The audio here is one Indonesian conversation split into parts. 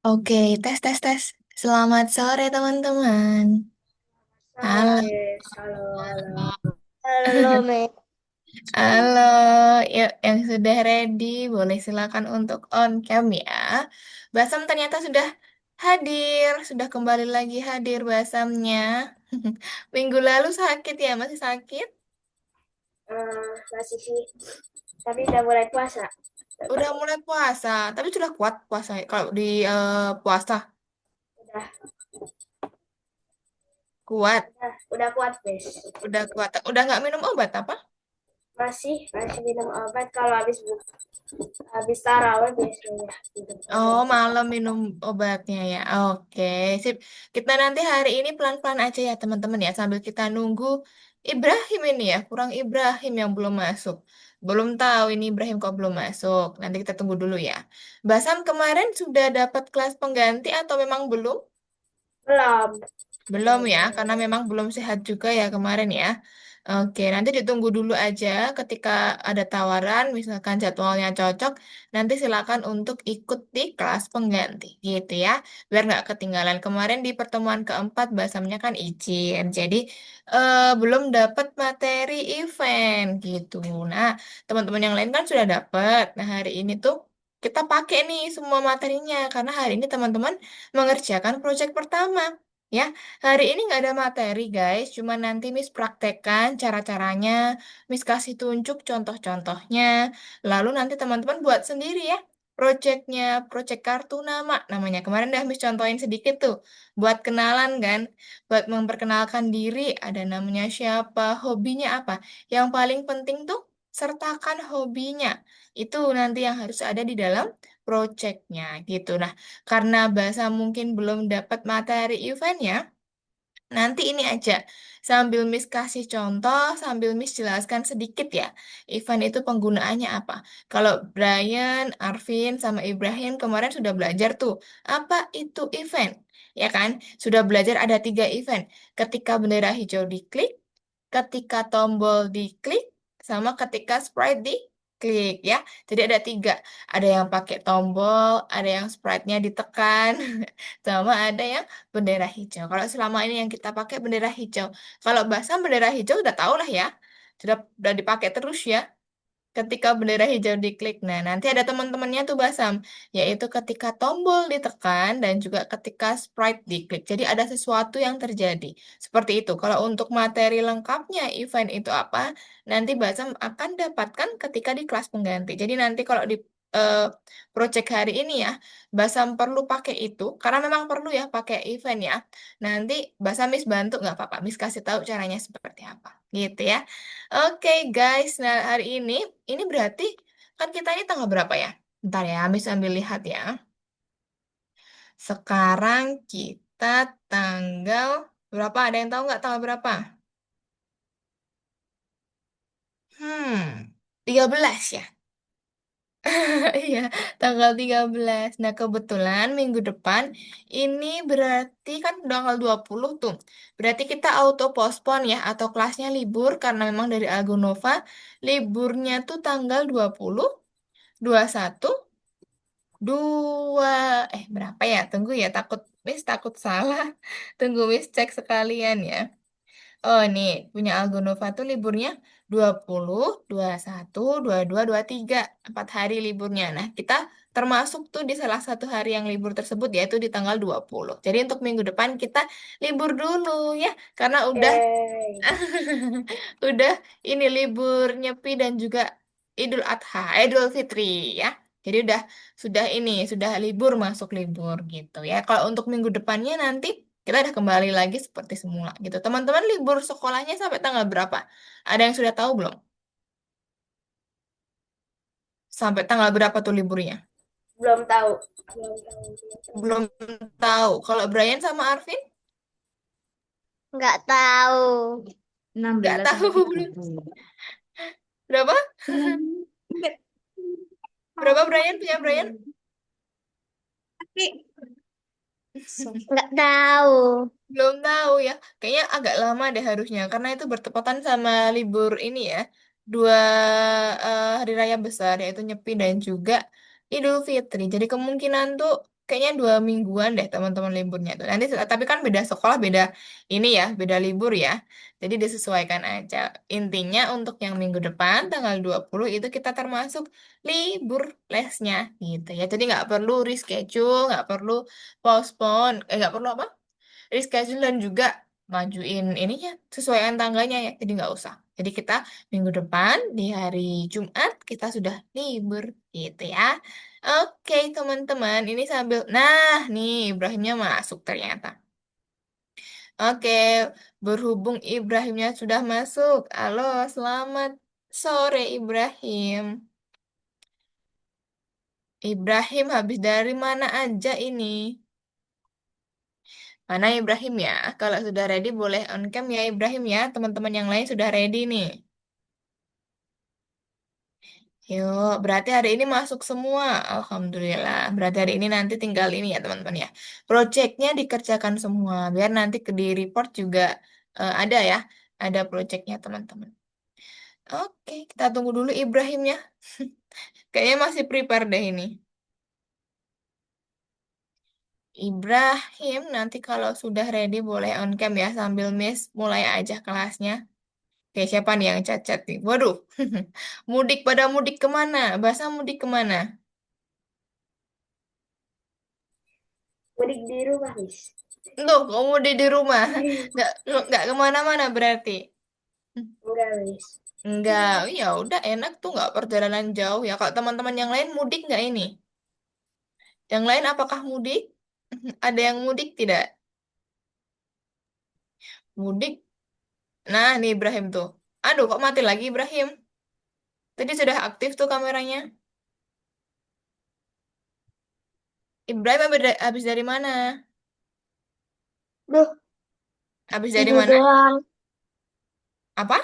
Oke, tes, tes, tes. Selamat sore, teman-teman. Halo, Sore, halo, halo. Halo, Mei. halo. Yuk, yang sudah ready, boleh silakan untuk on cam ya. Basam ternyata sudah hadir, sudah kembali lagi hadir Basamnya. Minggu lalu sakit ya, masih sakit? Masih sih, tapi udah mulai puasa. Udah mulai puasa, tapi sudah kuat puasa. Kalau di puasa, Udah, kuat. udah kuat, Bes. Udah kuat. Udah nggak minum obat apa? Masih minum obat kalau habis tarawih biasanya minum Oh, obat. malam minum obatnya ya. Oke, sip. Kita nanti hari ini pelan-pelan aja ya, teman-teman ya, sambil kita nunggu Ibrahim ini ya. Kurang Ibrahim yang belum masuk. Belum tahu ini Ibrahim kok belum masuk. Nanti kita tunggu dulu ya. Basam kemarin sudah dapat kelas pengganti atau memang belum? Belum, Belum belum, ya, belum. karena memang belum sehat juga ya kemarin ya. Oke, nanti ditunggu dulu aja ketika ada tawaran, misalkan jadwalnya cocok, nanti silakan untuk ikut di kelas pengganti, gitu ya. Biar nggak ketinggalan. Kemarin di pertemuan keempat, bahasannya kan izin, jadi belum dapat materi event, gitu. Nah, teman-teman yang lain kan sudah dapat. Nah, hari ini tuh kita pakai nih semua materinya, karena hari ini teman-teman mengerjakan proyek pertama. Ya, hari ini nggak ada materi, guys. Cuma nanti Miss praktekkan cara-caranya, Miss kasih tunjuk contoh-contohnya. Lalu nanti teman-teman buat sendiri ya. Projectnya, project kartu nama namanya. Kemarin udah Miss contohin sedikit tuh. Buat kenalan kan, buat memperkenalkan diri, ada namanya siapa, hobinya apa. Yang paling penting tuh, sertakan hobinya. Itu nanti yang harus ada di dalam projectnya gitu. Nah, karena bahasa mungkin belum dapat materi eventnya, nanti ini aja, sambil Miss kasih contoh, sambil Miss jelaskan sedikit ya, event itu penggunaannya apa. Kalau Brian, Arvin, sama Ibrahim kemarin sudah belajar tuh, apa itu event? Ya kan? Sudah belajar ada 3 event. Ketika bendera hijau diklik, ketika tombol diklik, sama ketika sprite diklik ya. Jadi ada 3. Ada yang pakai tombol, ada yang sprite-nya ditekan, sama ada yang bendera hijau. Kalau selama ini yang kita pakai bendera hijau. Kalau bahasa bendera hijau udah tau lah ya. Sudah dipakai terus ya. Ketika bendera hijau diklik. Nah, nanti ada teman-temannya tuh Basam, yaitu ketika tombol ditekan dan juga ketika sprite diklik. Jadi ada sesuatu yang terjadi. Seperti itu. Kalau untuk materi lengkapnya event itu apa, nanti Basam akan dapatkan ketika di kelas pengganti. Jadi nanti kalau di eh, project hari ini ya, Basam perlu pakai itu, karena memang perlu ya pakai event ya. Nanti Basam Miss bantu nggak apa-apa, Miss kasih tahu caranya seperti apa. Gitu ya. Oke guys, nah hari ini berarti kan kita ini tanggal berapa ya? Bentar ya, Miss sambil lihat ya. Sekarang kita tanggal berapa? Ada yang tahu nggak tanggal berapa? 13 ya? Iya, tanggal 13. Nah, kebetulan minggu depan ini berarti kan tanggal 20 tuh. Berarti kita auto postpone ya, atau kelasnya libur karena memang dari Algonova liburnya tuh tanggal 20, 21, dua, berapa ya? Tunggu ya, Miss takut salah. Tunggu Miss cek sekalian ya. Oh nih, punya Algonova tuh liburnya 20, 21, 22, 23. 4 hari liburnya. Nah, kita termasuk tuh di salah satu hari yang libur tersebut, yaitu di tanggal 20. Jadi untuk minggu depan kita libur dulu ya, karena udah Yeay. udah ini libur Nyepi dan juga Idul Adha, Idul Fitri ya. Jadi sudah libur masuk libur gitu ya. Kalau untuk minggu depannya nanti kita udah kembali lagi seperti semula gitu. Teman-teman libur sekolahnya sampai tanggal berapa? Ada yang sudah tahu belum? Sampai tanggal berapa tuh liburnya? Belum tahu. Belum tahu. Belum tahu. Belum tahu. Kalau Brian sama Arvin? Nggak tahu. Nggak 16 tahu sampai tiga belum. puluh. Berapa? Nggak Berapa tahu. Brian punya Brian? Tapi nggak tahu. Belum tahu ya. Kayaknya agak lama deh harusnya karena itu bertepatan sama libur ini ya. Dua hari raya besar yaitu Nyepi dan juga Idul Fitri. Jadi kemungkinan tuh kayaknya 2 mingguan deh teman-teman liburnya tuh. Nanti tapi kan beda sekolah, beda ini ya, beda libur ya. Jadi disesuaikan aja. Intinya untuk yang minggu depan tanggal 20 itu kita termasuk libur lesnya gitu ya. Jadi nggak perlu reschedule, nggak perlu postpone, nggak perlu apa? Reschedule dan juga majuin ininya sesuaikan tanggalnya ya. Jadi nggak usah. Jadi kita minggu depan di hari Jumat kita sudah libur gitu ya. Oke teman-teman, ini sambil nah nih Ibrahimnya masuk ternyata. Oke, berhubung Ibrahimnya sudah masuk. Halo, selamat sore Ibrahim. Ibrahim habis dari mana aja ini? Mana Ibrahim ya? Kalau sudah ready boleh on cam ya Ibrahim ya. Teman-teman yang lain sudah ready nih. Yuk, berarti hari ini masuk semua. Alhamdulillah. Berarti hari ini nanti tinggal ini ya teman-teman ya. Projectnya dikerjakan semua. Biar nanti ke di report juga ada ya. Ada projectnya teman-teman. Oke, kita tunggu dulu Ibrahimnya. Kayaknya masih prepare deh ini. Ibrahim, nanti kalau sudah ready boleh on cam ya sambil Miss mulai aja kelasnya. Oke, siapa nih yang cacat nih? Waduh, mudik pada mudik kemana? Bahasa mudik kemana? Mudik di rumah, Miss. Loh, kok mudik di rumah? Nggak kemana-mana berarti? Enggak, Miss. Enggak, ya udah enak tuh nggak perjalanan jauh ya. Kalau teman-teman yang lain mudik nggak ini? Yang lain apakah mudik? Ada yang mudik tidak? Mudik? Nah, nih Ibrahim tuh. Aduh, kok mati lagi Ibrahim? Tadi sudah aktif tuh kameranya. Ibrahim habis dari mana? Duh, Habis dari tidur mana? doang. Apa?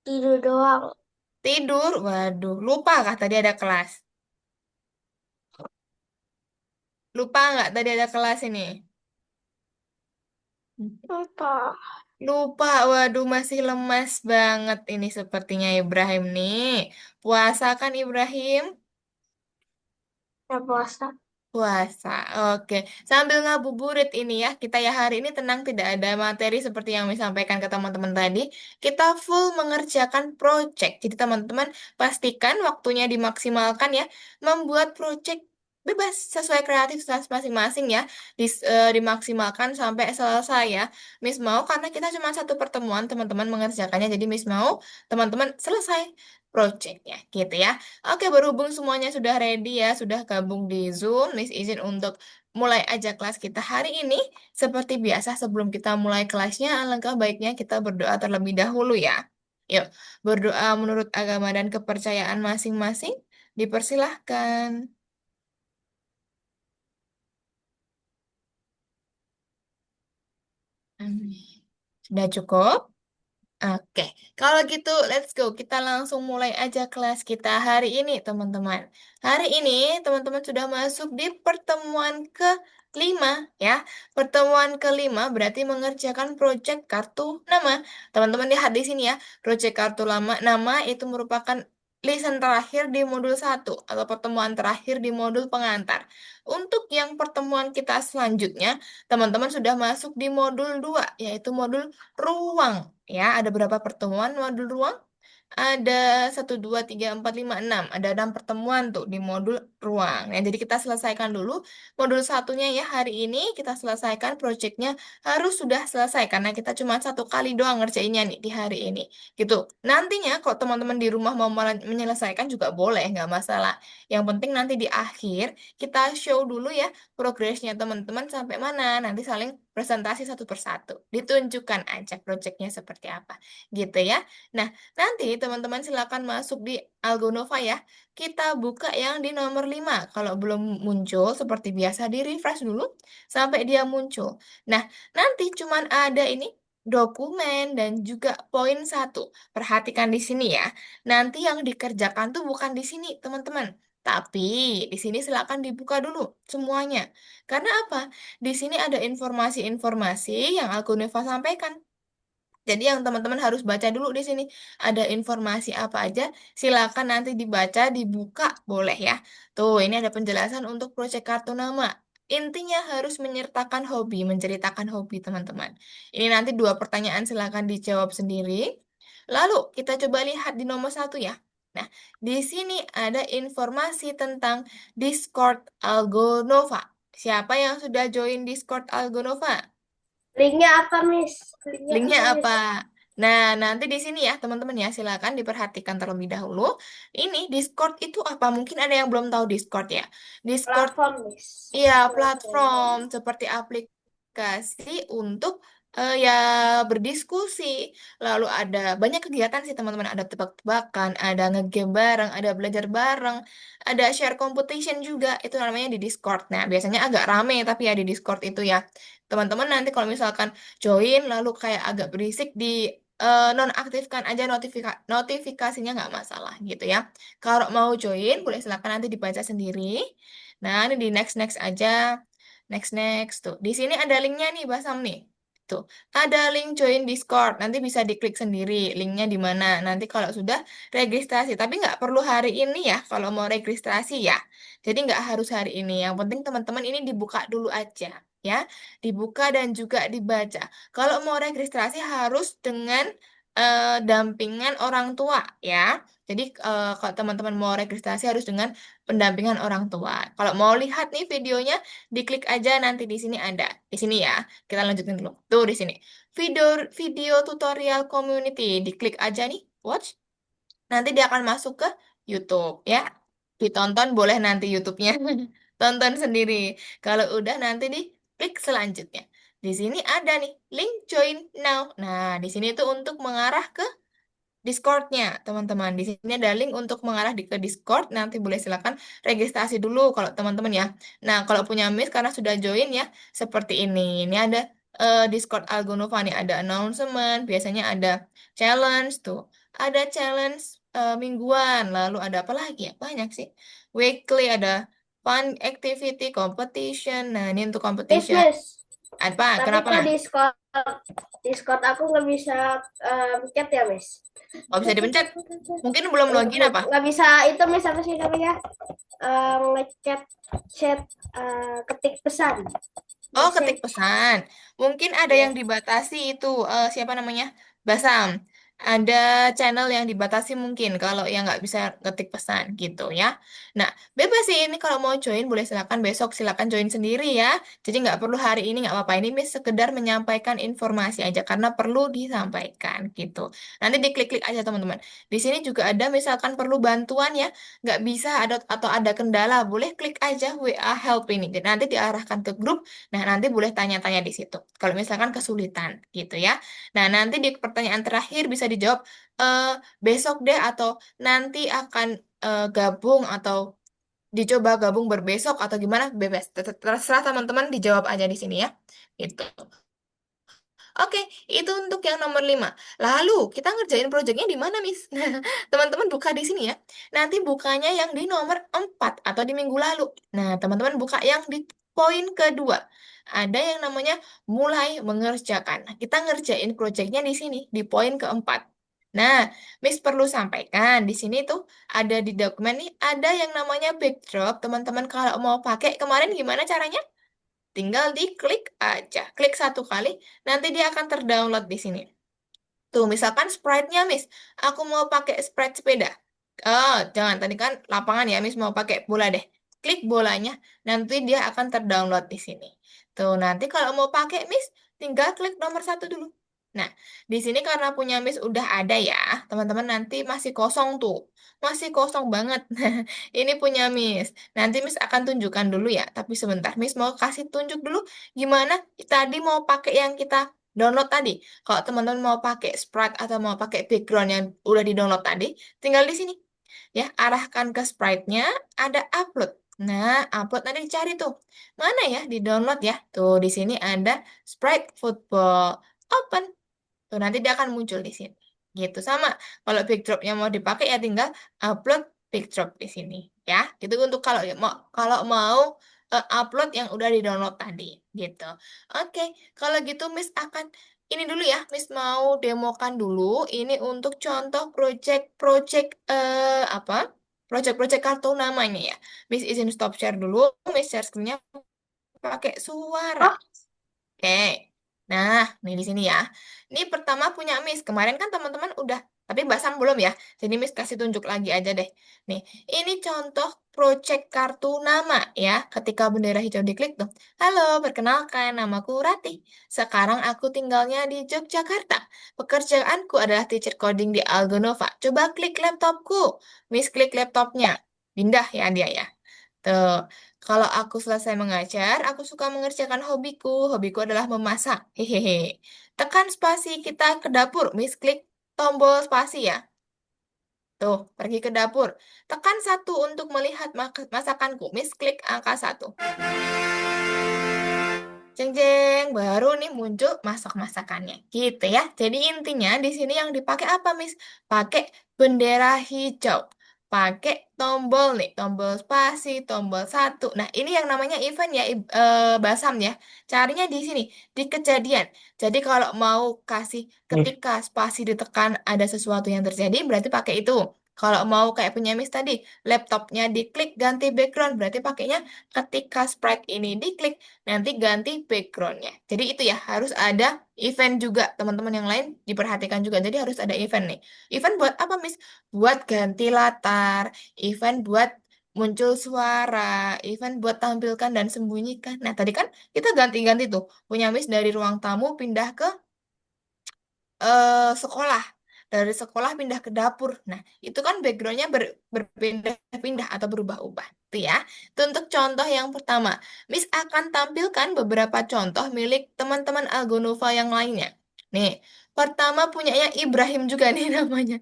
Tidur doang. Tidur. Waduh, lupa kah tadi ada kelas? Lupa nggak tadi ada kelas ini? Apa? Lupa, waduh masih lemas banget ini sepertinya Ibrahim nih. Puasa kan Ibrahim? Ya puasa. Puasa, oke. Sambil ngabuburit ini ya, kita ya hari ini tenang tidak ada materi seperti yang disampaikan ke teman-teman tadi. Kita full mengerjakan project. Jadi teman-teman pastikan waktunya dimaksimalkan ya. Membuat project bebas sesuai kreativitas masing-masing ya. Dimaksimalkan sampai selesai ya. Miss mau karena kita cuma satu pertemuan teman-teman mengerjakannya. Jadi Miss mau teman-teman selesai projectnya gitu ya. Oke, berhubung semuanya sudah ready ya, sudah gabung di Zoom, Miss izin untuk mulai aja kelas kita hari ini. Seperti biasa, sebelum kita mulai kelasnya, alangkah baiknya kita berdoa terlebih dahulu ya. Yuk, berdoa menurut agama dan kepercayaan masing-masing. Dipersilahkan. Amin. Sudah cukup? Oke, kalau gitu let's go. Kita langsung mulai aja kelas kita hari ini, teman-teman. Hari ini, teman-teman sudah masuk di pertemuan kelima, ya. Pertemuan kelima berarti mengerjakan proyek kartu nama. Teman-teman lihat di sini ya, proyek kartu lama nama itu merupakan lisan terakhir di modul satu atau pertemuan terakhir di modul pengantar. Untuk yang pertemuan kita selanjutnya, teman-teman sudah masuk di modul 2, yaitu modul ruang. Ya, ada berapa pertemuan modul ruang? Ada 1, 2, 3, 4, 5, 6. Ada 6 pertemuan tuh di modul ruang. Nah, jadi kita selesaikan dulu modul satunya ya hari ini. Kita selesaikan proyeknya harus sudah selesai karena kita cuma satu kali doang ngerjainnya nih di hari ini. Gitu. Nantinya kalau teman-teman di rumah mau menyelesaikan juga boleh, nggak masalah. Yang penting nanti di akhir kita show dulu ya progresnya teman-teman sampai mana. Nanti saling presentasi satu persatu. Ditunjukkan aja proyeknya seperti apa. Gitu ya. Nah, nanti teman-teman silakan masuk di Algonova ya. Kita buka yang di nomor 5. Kalau belum muncul, seperti biasa di refresh dulu sampai dia muncul. Nah, nanti cuman ada ini dokumen dan juga poin 1. Perhatikan di sini ya. Nanti yang dikerjakan tuh bukan di sini, teman-teman. Tapi di sini silakan dibuka dulu semuanya. Karena apa? Di sini ada informasi-informasi yang Algonova sampaikan. Jadi yang teman-teman harus baca dulu di sini. Ada informasi apa aja, silakan nanti dibaca, dibuka, boleh ya. Tuh, ini ada penjelasan untuk proyek kartu nama. Intinya harus menyertakan hobi, menceritakan hobi teman-teman. Ini nanti dua pertanyaan silakan dijawab sendiri. Lalu kita coba lihat di nomor satu ya. Nah, di sini ada informasi tentang Discord Algonova. Siapa yang sudah join Discord Algonova? Linknya apa, Miss? Linknya Linknya apa, apa? Miss? Nah, nanti di sini ya, teman-teman ya, silakan diperhatikan terlebih dahulu. Ini Discord itu apa? Mungkin ada yang belum tahu Discord ya. Discord, Platform, Miss. iya, Platform. platform seperti aplikasi untuk ya berdiskusi. Lalu ada banyak kegiatan sih teman-teman. Ada tebak-tebakan, ada ngegame bareng, ada belajar bareng, ada share competition juga. Itu namanya di Discord. Nah, biasanya agak rame tapi ya di Discord itu ya. Teman-teman nanti kalau misalkan join lalu kayak agak berisik di nonaktifkan aja notifikasinya nggak masalah gitu ya. Kalau mau join boleh silakan nanti dibaca sendiri. Nah, ini di next next aja. Next next tuh. Di sini ada linknya nih Basam nih. Tuh, ada link join Discord. Nanti bisa diklik sendiri linknya di mana. Nanti kalau sudah registrasi, tapi nggak perlu hari ini ya kalau mau registrasi ya. Jadi nggak harus hari ini. Yang penting teman-teman ini dibuka dulu aja ya, dibuka dan juga dibaca. Kalau mau registrasi harus dengan dampingan orang tua ya. Jadi kalau teman-teman mau registrasi harus dengan pendampingan orang tua. Kalau mau lihat nih videonya, diklik aja nanti di sini ada. Di sini ya. Kita lanjutin dulu. Tuh di sini. Video video tutorial community. Diklik aja nih, watch. Nanti dia akan masuk ke YouTube ya. Ditonton boleh nanti YouTube-nya. Tonton sendiri. Kalau udah nanti di klik selanjutnya. Di sini ada nih link join now. Nah, di sini tuh untuk mengarah ke Discord-nya, teman-teman. Di sini ada link untuk mengarah ke Discord. Nanti boleh silakan registrasi dulu kalau teman-teman ya. Nah, kalau punya Miss karena sudah join ya, seperti ini. Ini ada Discord Algonova nih, ada announcement, biasanya ada challenge tuh. Ada challenge mingguan, lalu ada apa lagi ya? Banyak sih. Weekly ada fun activity competition. Nah, ini untuk Miss, competition. Miss. Apa? Tapi Kenapa? kok Discord aku nggak bisa chat ya, Miss? Oh, bisa dipencet? Mungkin belum login apa? Nggak bisa itu, Miss, apa sih namanya? Ngechat chat ketik pesan. Oh, ketik Message. pesan. Mungkin ada yang Iya. dibatasi itu, siapa namanya? Basam. Ada channel yang dibatasi mungkin kalau yang nggak bisa ketik pesan gitu ya. Nah, bebas sih ini kalau mau join boleh silakan besok silakan join sendiri ya. Jadi nggak perlu hari ini nggak apa-apa. Ini Miss sekedar menyampaikan informasi aja karena perlu disampaikan gitu. Nanti diklik-klik aja teman-teman. Di sini juga ada misalkan perlu bantuan ya, nggak bisa ada atau ada kendala, boleh klik aja WA help ini. Dan nanti diarahkan ke grup. Nah, nanti boleh tanya-tanya di situ. Kalau misalkan kesulitan gitu ya. Nah, nanti di pertanyaan terakhir bisa dijawab eh, besok deh atau nanti akan gabung atau dicoba gabung berbesok atau gimana bebas. Terserah teman-teman dijawab aja di sini ya. Gitu. Oke, itu untuk yang nomor 5. Lalu, kita ngerjain proyeknya di mana, Miss? Teman-teman buka di sini ya. Nanti bukanya yang di nomor 4 atau di minggu lalu. Nah, teman-teman buka yang di poin kedua. Ada yang namanya mulai mengerjakan. Nah, kita ngerjain proyeknya di sini, di poin keempat. Nah, Miss perlu sampaikan, di sini tuh ada di dokumen nih, ada yang namanya backdrop. Teman-teman kalau mau pakai, kemarin gimana caranya? Tinggal diklik aja. Klik satu kali, nanti dia akan terdownload di sini. Tuh, misalkan sprite-nya, Miss. Aku mau pakai sprite sepeda. Oh, jangan. Tadi kan lapangan ya, Miss mau pakai bola deh. Klik bolanya, nanti dia akan terdownload di sini. Tuh, nanti kalau mau pakai, Miss, tinggal klik nomor satu dulu. Nah, di sini karena punya Miss udah ada ya, teman-teman nanti masih kosong tuh. Masih kosong banget. Ini punya Miss. Nanti Miss akan tunjukkan dulu ya, tapi sebentar. Miss mau kasih tunjuk dulu gimana tadi mau pakai yang kita download tadi. Kalau teman-teman mau pakai Sprite atau mau pakai background yang udah di-download tadi, tinggal di sini. Ya, arahkan ke Sprite-nya, ada upload. Nah, upload nanti dicari tuh. Mana ya di-download ya? Tuh, di sini ada Sprite Football. Open. Tuh, nanti dia akan muncul di sini. Gitu sama. Kalau backdropnya mau dipakai ya tinggal upload backdrop di sini. Ya, itu untuk kalau mau upload yang udah di-download tadi. Gitu. Oke, kalau gitu Miss akan ini dulu ya, Miss mau demokan dulu. Ini untuk contoh project-project apa? Project-project kartu namanya ya. Miss izin stop share dulu. Miss share screen-nya. pakai suara. Oh, Oke. Nah, nih di sini ya. Ini pertama punya Miss. Kemarin kan teman-teman udah, tapi Basam belum ya. Jadi Miss kasih tunjuk lagi aja deh. Nih, ini contoh project kartu nama ya. Ketika bendera hijau diklik tuh. Halo, perkenalkan namaku Rati. Sekarang aku tinggalnya di Yogyakarta. Pekerjaanku adalah teacher coding di Algonova. Coba klik laptopku. Miss klik laptopnya. Pindah ya dia ya. Tuh, kalau aku selesai mengajar, aku suka mengerjakan hobiku. Hobiku adalah memasak. Hehehe. Tekan spasi kita ke dapur. Miss klik tombol spasi ya. Tuh, pergi ke dapur. Tekan satu untuk melihat masakanku. Miss klik angka satu. Jeng jeng, baru nih muncul masak-masakannya. Gitu ya. Jadi intinya di sini yang dipakai apa, Miss? Pakai bendera hijau. Pakai tombol nih, tombol spasi, tombol satu. Nah, ini yang namanya event ya, Basam ya. Carinya di sini, di kejadian. Jadi kalau mau kasih nih. ketika spasi ditekan ada sesuatu yang terjadi, berarti pakai itu. Kalau mau kayak punya Miss tadi, laptopnya diklik ganti background, berarti pakainya ketika sprite ini diklik nanti ganti backgroundnya. Jadi itu ya harus ada event juga teman-teman yang lain diperhatikan juga. Jadi harus ada event nih. Event buat apa Miss? Buat ganti latar, event buat muncul suara, event buat tampilkan dan sembunyikan. Nah tadi kan kita ganti-ganti tuh punya Miss dari ruang tamu pindah ke sekolah. Dari sekolah pindah ke dapur. Nah, itu kan backgroundnya berpindah-pindah atau berubah-ubah. Itu ya. Itu untuk contoh yang pertama. Miss akan tampilkan beberapa contoh milik teman-teman Algonova yang lainnya. Nih, pertama punyanya Ibrahim juga nih namanya.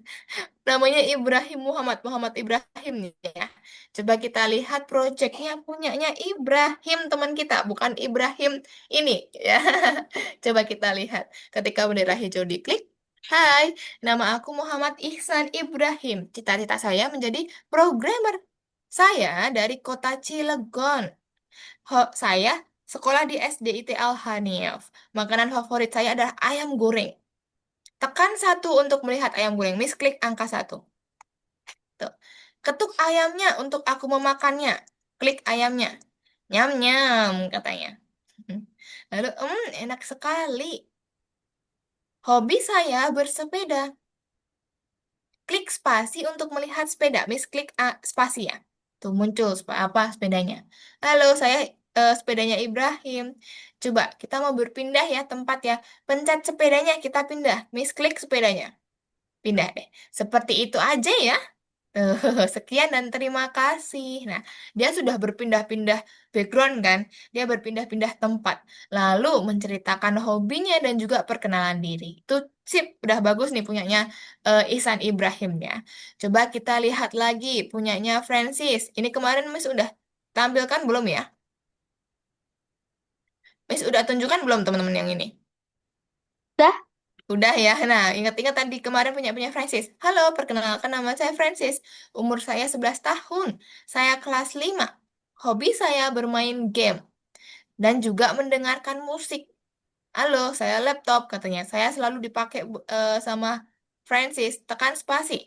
Namanya Ibrahim Muhammad. Muhammad Ibrahim nih ya. Coba kita lihat proyeknya punyanya Ibrahim teman kita. Bukan Ibrahim ini ya. Coba kita lihat. Ketika bendera hijau diklik, Hai, nama aku Muhammad Ihsan Ibrahim. Cita-cita saya menjadi programmer. Saya dari kota Cilegon. Saya sekolah di SDIT Al-Hanif. Makanan favorit saya adalah ayam goreng. Tekan satu untuk melihat ayam goreng. Miss klik angka satu. Tuh. Ketuk ayamnya untuk aku memakannya. Klik ayamnya. Nyam-nyam katanya. Lalu, enak sekali. Hobi saya bersepeda. Klik spasi untuk melihat sepeda. Miss klik spasi ya. Tuh muncul apa sepedanya. Halo, saya sepedanya Ibrahim. Coba kita mau berpindah ya tempat ya. Pencet sepedanya kita pindah. Miss klik sepedanya. Pindah deh. Seperti itu aja ya. Tuh, sekian dan terima kasih. Nah, dia sudah berpindah-pindah background kan? Dia berpindah-pindah tempat. Lalu menceritakan hobinya dan juga perkenalan diri. Itu sip, udah bagus nih punyanya Ihsan Ibrahim ya. Coba kita lihat lagi punyanya Francis. Ini kemarin Miss udah tampilkan belum ya? Miss udah tunjukkan belum teman-teman yang ini? Udah. Udah ya. Nah, ingat-ingat tadi kemarin punya Francis. Halo, perkenalkan nama saya Francis. Umur saya 11 tahun. Saya kelas 5. Hobi saya bermain game dan juga mendengarkan musik. Halo, saya laptop katanya. Saya selalu dipakai sama Francis. Tekan spasi.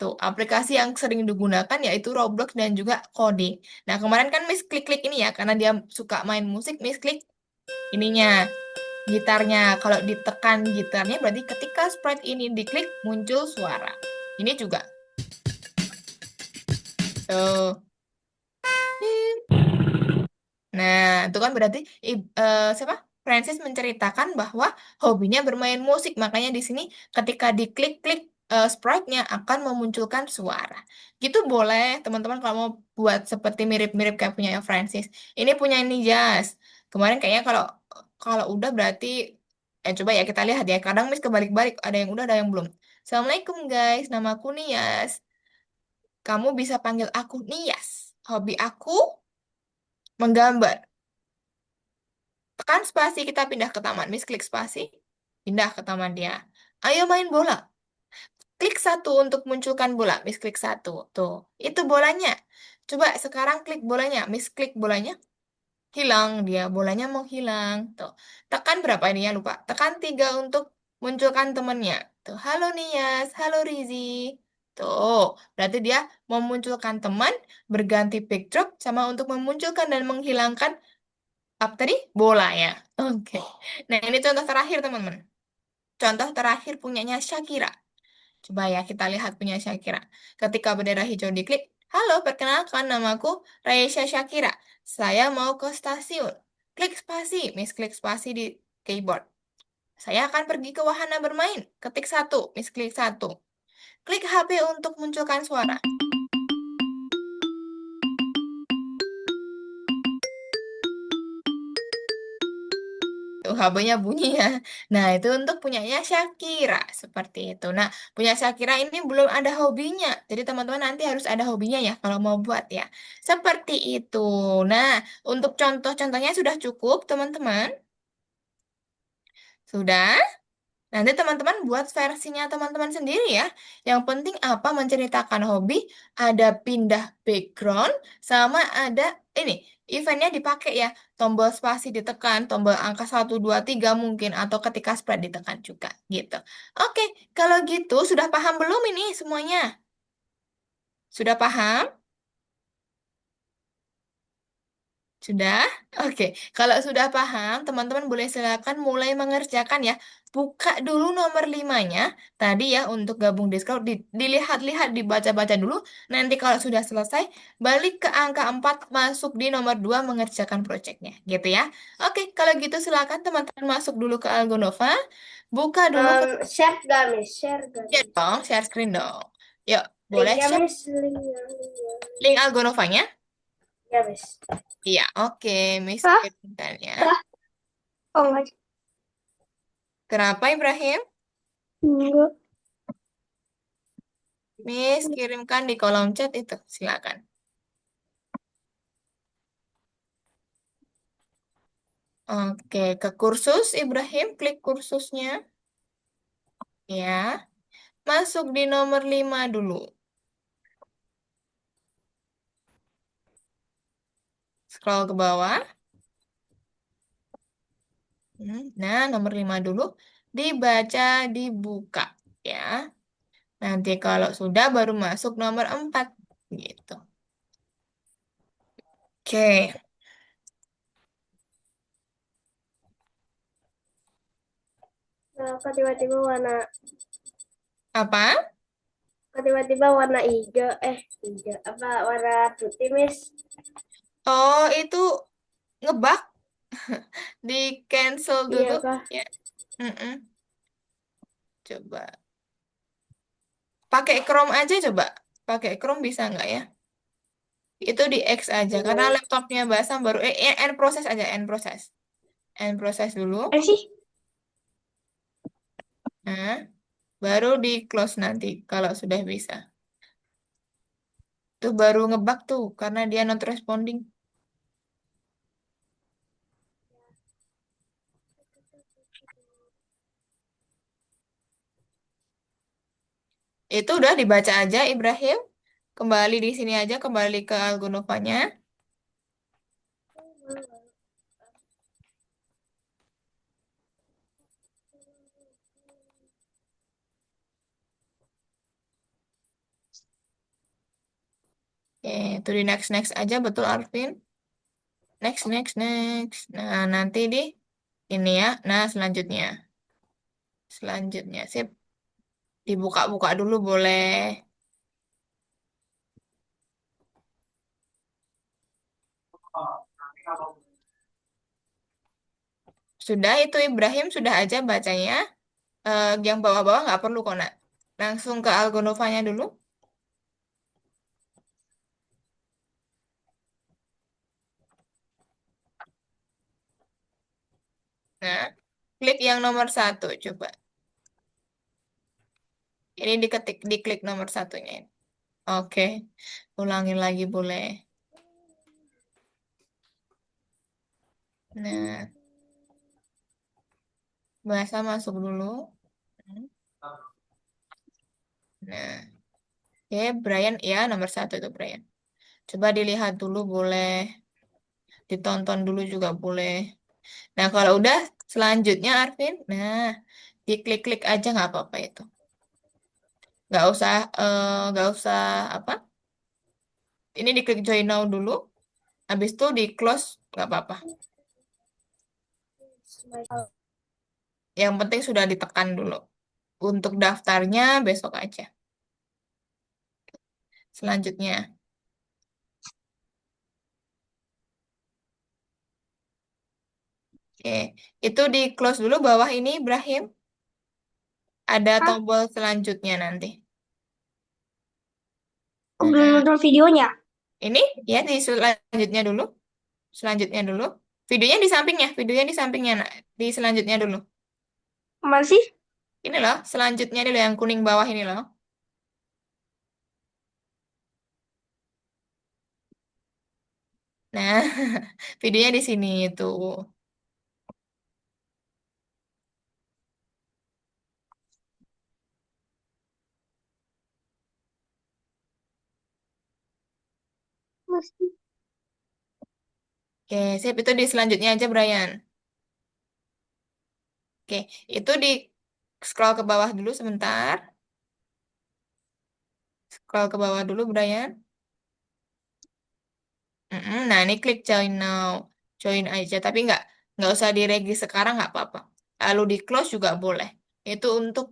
Tuh, aplikasi yang sering digunakan yaitu Roblox dan juga coding. Nah, kemarin kan Miss klik-klik ini ya, karena dia suka main musik, Miss klik ininya gitarnya. Kalau ditekan gitarnya berarti ketika sprite ini diklik muncul suara. Ini juga. Tuh. Nah, itu kan berarti siapa? Francis menceritakan bahwa hobinya bermain musik. Makanya di sini ketika diklik-klik sprite-nya akan memunculkan suara. Gitu boleh, teman-teman kalau mau buat seperti mirip-mirip kayak punya Francis. Ini punya Nijas. Kemarin kayaknya kalau kalau udah berarti coba ya kita lihat ya. Kadang Miss kebalik-balik, ada yang udah, ada yang belum. Assalamualaikum guys, namaku Nias. Kamu bisa panggil aku Nias. Hobi aku menggambar. Tekan spasi kita pindah ke taman. Miss klik spasi, pindah ke taman dia. Ayo main bola. Klik satu untuk munculkan bola. Miss klik satu. Tuh, itu bolanya. Coba sekarang klik bolanya. Miss klik bolanya. Hilang dia. Bolanya mau hilang. Tuh. Tekan berapa ini ya lupa. Tekan tiga untuk munculkan temennya. Tuh, halo Nias. Halo Rizi. Tuh, berarti dia memunculkan teman, berganti backdrop, sama untuk memunculkan dan menghilangkan Apa tadi? Bola ya. Oke. Nah, ini contoh terakhir, teman-teman. Contoh terakhir punyanya Shakira. Coba ya kita lihat punya Shakira. Ketika bendera hijau diklik, halo, perkenalkan namaku Raisya Shakira. Saya mau ke stasiun. Klik spasi, Miss klik spasi di keyboard. Saya akan pergi ke wahana bermain. Ketik satu, Miss klik satu. Klik HP untuk munculkan suara. Tuh, HP-nya bunyi ya. Nah, itu untuk punyanya Shakira. Seperti itu. Nah, punya Shakira ini belum ada hobinya. Jadi, teman-teman nanti harus ada hobinya ya kalau mau buat ya. Seperti itu. Nah, untuk contoh-contohnya sudah cukup, teman-teman. Sudah? Nanti teman-teman buat versinya teman-teman sendiri ya. Yang penting apa menceritakan hobi, ada pindah background, sama ada ini, eventnya dipakai ya. Tombol spasi ditekan, tombol angka 1, 2, 3 mungkin, atau ketika spread ditekan juga gitu. Oke, kalau gitu sudah paham belum ini semuanya? Sudah paham? Sudah? Oke. Kalau sudah paham, teman-teman boleh silakan mulai mengerjakan ya. Buka dulu nomor limanya. Tadi ya untuk gabung Discord, dilihat-lihat, dibaca-baca dulu. Nanti kalau sudah selesai, balik ke angka 4, masuk di nomor 2 mengerjakan proyeknya. Gitu ya. Oke, kalau gitu silakan teman-teman masuk dulu ke Algonova. Buka dulu ke Share gak, Miss? Share gak, share Miss? dong, share screen dong. Yuk, boleh Linknya, share Miss. Linknya. link Algonovanya? Ya, Miss. Iya, oke. Miss Hah? kirimkan ya. Hah? Oh, enggak. Kenapa Ibrahim? Enggak. Miss, kirimkan di kolom chat itu. Silakan. Oke, ke kursus Ibrahim, klik kursusnya. Ya, masuk di nomor 5 dulu. Scroll ke bawah. Nah, nomor 5 dulu. Dibaca, dibuka. Ya, nanti kalau sudah baru masuk nomor 4. Gitu. Oke, Kenapa tiba-tiba warna apa? tiba-tiba warna hijau? Hijau. Apa warna putih, Miss? Oh, itu ngebug. Di cancel Iya dulu. kah? Ya, mm-mm. Coba. Pakai Chrome aja coba. Pakai Chrome bisa nggak ya? Itu di X aja karena Hmm. laptopnya Basam baru end proses aja, end proses. End proses dulu. Sih? Nah, baru di close nanti kalau sudah bisa. Tuh baru ngebug tuh karena dia not responding. Itu udah dibaca aja Ibrahim. Kembali di sini aja, kembali ke Algonovanya. Oke, itu di next next aja betul Arvin. Next next next. Nah, nanti di ini ya. Nah, selanjutnya. Selanjutnya sip. Dibuka-buka dulu boleh. Sudah itu Ibrahim sudah aja bacanya. Yang bawah-bawah nggak perlu kok nak. Langsung ke Algonovanya dulu. Nah, klik yang nomor 1 coba. Ini diketik, diklik nomor satunya ini. Oke, ulangin lagi boleh. Nah, bahasa masuk dulu. Nah, oke, Brian ya nomor 1 itu Brian. Coba dilihat dulu boleh, ditonton dulu juga boleh. Nah, kalau udah selanjutnya Arvin, nah diklik-klik aja nggak apa-apa itu. Nggak usah, nggak usah apa? Ini diklik join now dulu. Habis itu di close nggak apa-apa. Yang penting sudah ditekan dulu. Untuk daftarnya besok aja. Selanjutnya. Oke, itu di close dulu bawah ini, Ibrahim. Ada Hah? tombol selanjutnya nanti. Aku belum Nah, nonton videonya. ini ya di selanjutnya dulu. Selanjutnya dulu. Videonya di sampingnya, nak. Di selanjutnya dulu. Mana sih? Ini loh, selanjutnya dulu yang kuning bawah ini loh. Nah, videonya di sini tuh. Masih. Oke, sip itu di selanjutnya aja, Brian. Oke, itu di scroll ke bawah dulu sebentar. Scroll ke bawah dulu, Brian. Nah, ini klik join now. Join aja, tapi nggak usah diregis sekarang nggak apa-apa. Lalu di close juga boleh. Itu untuk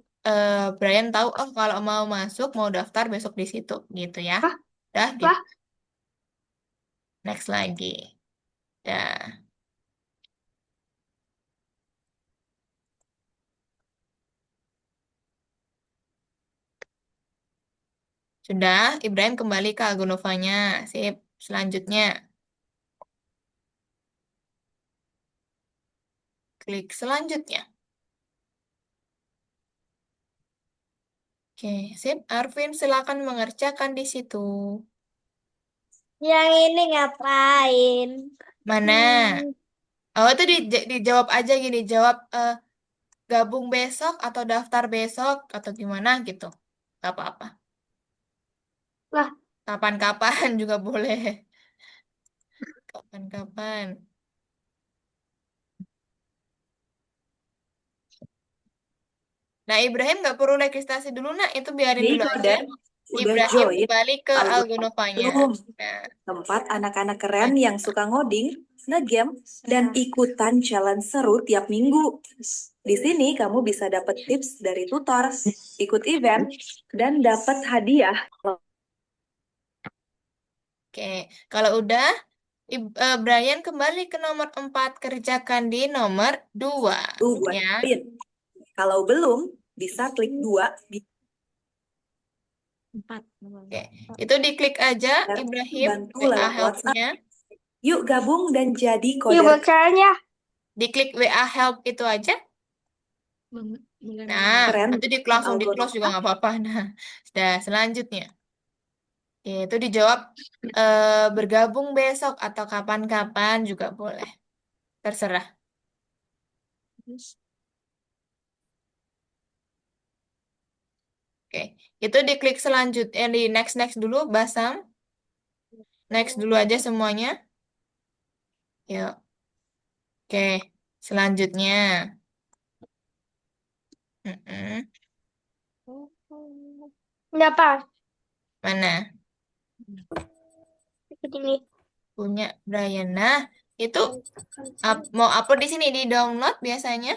Brian tahu, oh kalau mau masuk, mau daftar besok di situ, gitu ya. Hah? Dah, gitu. Lah? Next lagi. Dah. Sudah, Ibrahim kembali ke Algonovanya. Sip. Selanjutnya, klik selanjutnya. Oke, sip. Arvin, silakan mengerjakan di situ. Yang ini ngapain? Mana? Hmm, Oh, itu dijawab aja gini. Jawab gabung besok atau daftar besok atau gimana gitu. Gak apa-apa. lah, Kapan-kapan juga boleh. Kapan-kapan. Nah, Ibrahim nggak perlu registrasi dulu, nak. Itu biarin Nih dulu aja. Koden, udah Ibrahim join kembali ke Algoritma Algonovanya. belum? Nah, Tempat anak-anak keren nah, yang suka ngoding, ngegame, dan ikutan challenge seru tiap minggu. Di sini kamu bisa dapat tips dari tutor, ikut event, dan dapat hadiah. oke. Kalau udah, Brian kembali ke nomor 4. Kerjakan di nomor 2. Tuh buat Ya. join. Kalau belum, bisa klik 2 empat. Oke. Itu diklik aja, biar Ibrahim, bantu WA lewat WhatsApp. help-nya. Yuk gabung dan jadi Iya, koder. bacanya. Diklik WA help itu aja. Nah, Keren nanti bukan langsung di close juga Algoritma. nggak apa-apa. Nah, sudah selanjutnya. Oke, itu dijawab bergabung besok atau kapan-kapan juga boleh. Terserah. Oke, itu diklik selanjutnya di next next dulu, Basam. Next dulu aja semuanya. Yuk. Oke, selanjutnya. Mm-mm. Kenapa? Mana? Ikut ini. Punya Brian. Nah, itu mau upload di sini di download biasanya.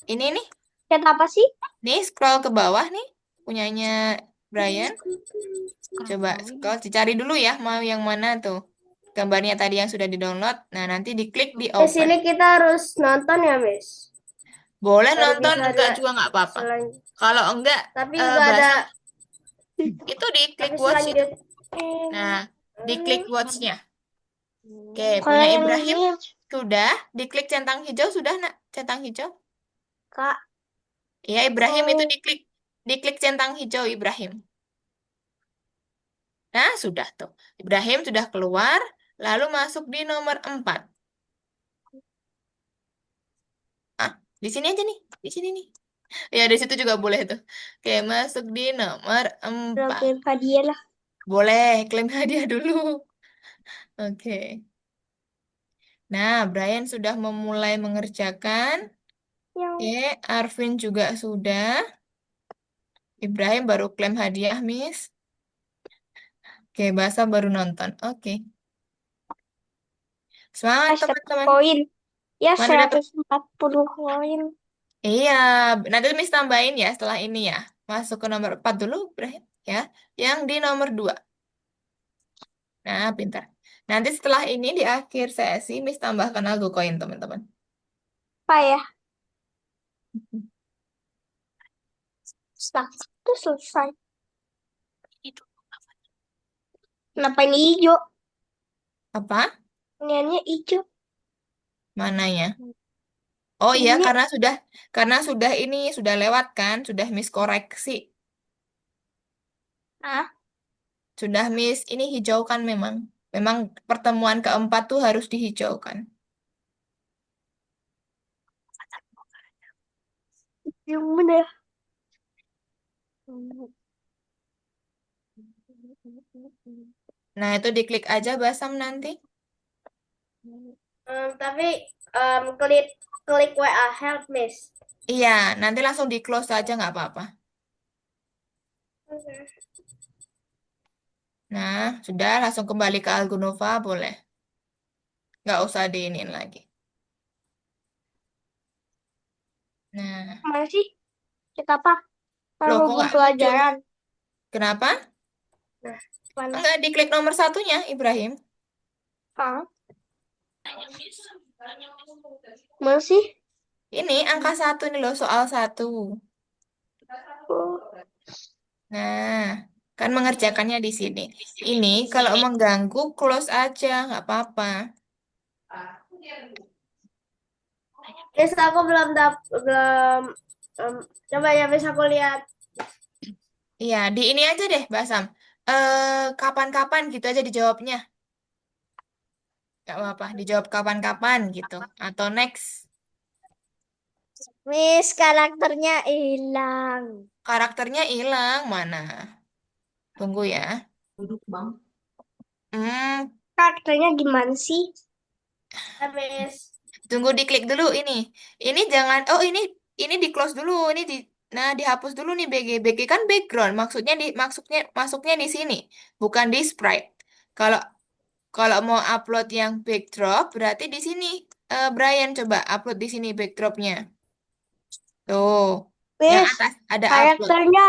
Ini nih, Chat apa sih? nih scroll ke bawah nih, punyanya Brian. Coba scroll, dicari dulu ya, mau yang mana tuh. Gambarnya tadi yang sudah di-download. Nah, nanti diklik di Di open. sini kita harus nonton ya, Miss. Boleh Baru nonton, bisa enggak juga nggak apa-apa. selanjut. Kalau enggak, Tapi nggak ada. Basam, itu diklik Tapi watch itu. selanjut. Nah, diklik watch-nya. Oke, Kalau punya yang Ibrahim ini, sudah. Diklik centang hijau sudah, nak. Centang hijau. Kak. Ya, Ibrahim itu Oh, diklik centang hijau Ibrahim. Nah, sudah tuh. Ibrahim sudah keluar, lalu masuk di nomor 4. Ah, di sini aja nih. Di sini nih. Ya, di situ juga boleh tuh. Oke, masuk di nomor 4. kirim hadiah lah. Boleh, klaim hadiah dulu. Oke. Nah, Brian sudah memulai mengerjakan. Yang Oke, Arvin juga sudah. Ibrahim baru klaim hadiah, Miss. Oke, Basa baru nonton. Oke. Semangat, dapat teman-teman. poin. Ya, Mana dapat? 140 koin. Iya, nanti Miss tambahin ya setelah ini ya. Masuk ke nomor 4 dulu, Ibrahim. Ya, yang di nomor 2. Nah, pintar. Nanti setelah ini di akhir sesi, Miss tambahkan algo koin, teman-teman. Apa ya? Itu selesai. Kenapa ini hijau? Apa? Niannya hijau. Mananya? Oh iya, Ini, karena sudah ini sudah lewat kan, sudah Miss koreksi. ah, Sudah Miss ini hijaukan memang. Memang pertemuan keempat tuh harus dihijaukan. yang bener. Nah, itu diklik aja Basam nanti. Tapi klik klik WA help miss. Iya, nanti langsung di close aja nggak apa-apa. Nah, sudah langsung kembali ke Algonova boleh. Nggak usah diinin lagi. Nah, Mana sih? Kita apa? loh kok Hubung nggak muncul? pelajaran. Kenapa? Nah, mana? Enggak, diklik nomor satunya, Ibrahim. Ah, mana sih? Ini angka satu ini loh, soal satu. Oh, Nah, kan mengerjakannya di sini. Ini kalau mengganggu, close aja, nggak apa-apa. Miss aku belum coba ya Miss aku lihat. Iya, di ini aja deh, Basam. Kapan-kapan gitu aja dijawabnya. Nggak apa-apa, dijawab kapan-kapan gitu. Atau next. Miss karakternya hilang. Karakternya hilang, mana? Tunggu ya. Hmm, Karakternya gimana sih? Miss. tunggu diklik dulu ini. Ini jangan, oh ini di close dulu. Nah dihapus dulu nih BG. BG kan background. Maksudnya masuknya di sini, bukan di sprite. Kalau kalau mau upload yang backdrop, berarti di sini. Brian coba upload di sini backdropnya. Tuh, yang Miss atas ada upload. karakternya.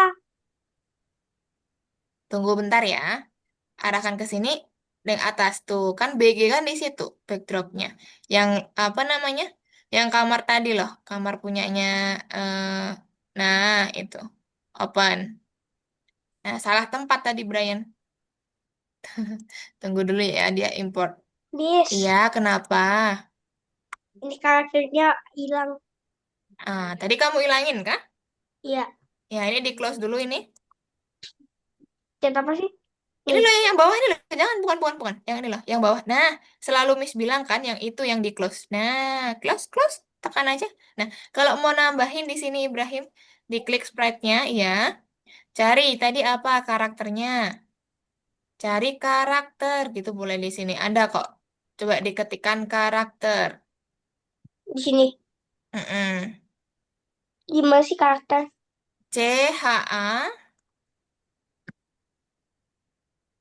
Tunggu bentar ya. Arahkan ke sini. Yang atas tuh kan BG kan di situ backdropnya. Yang apa namanya? Yang kamar tadi loh, kamar punyanya. eh nah itu open. Nah salah tempat tadi Brian. Tunggu dulu ya dia import. Iya Miss, kenapa? ini karakternya hilang. Tadi kamu ilangin kah? Iya, Ya ini di close dulu ini. chat apa sih? Ini Nih, loh yang bawah ini loh. Jangan, bukan. Yang ini loh, yang bawah. Nah, selalu Miss bilang kan yang itu yang di close. Nah, close. Tekan aja. Nah, kalau mau nambahin di sini Ibrahim, diklik sprite-nya, ya. Cari tadi apa karakternya. Cari karakter gitu boleh di sini. Ada kok. Coba diketikkan karakter. di sini. Mm-mm. Gimana sih karakter? CHA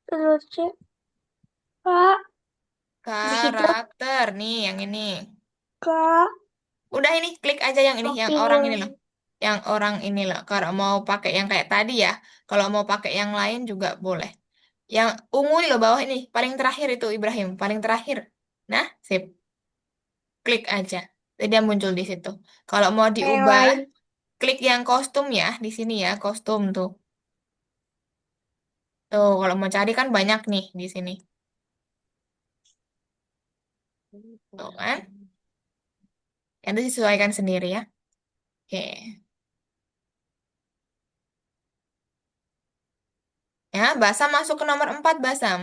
Terus chat, Kak, di situ karakter nih yang ini. Kak, Udah ini klik aja yang ini, yang orang ini loh. Optimus. Yang orang ini loh. Kalau mau pakai yang kayak tadi ya. Kalau mau pakai yang lain juga boleh. Yang ungu ini loh bawah ini. Paling terakhir itu Ibrahim. Paling terakhir. Nah, sip. Klik aja. Jadi dia muncul di situ. Kalau mau Yang diubah, lain. klik yang kostum ya. Di sini ya, kostum tuh. Tuh, kalau mau cari kan banyak nih di sini. Tuh kan. Nanti disesuaikan sendiri ya. Oke. Ya, Basam masuk ke nomor 4 Basam.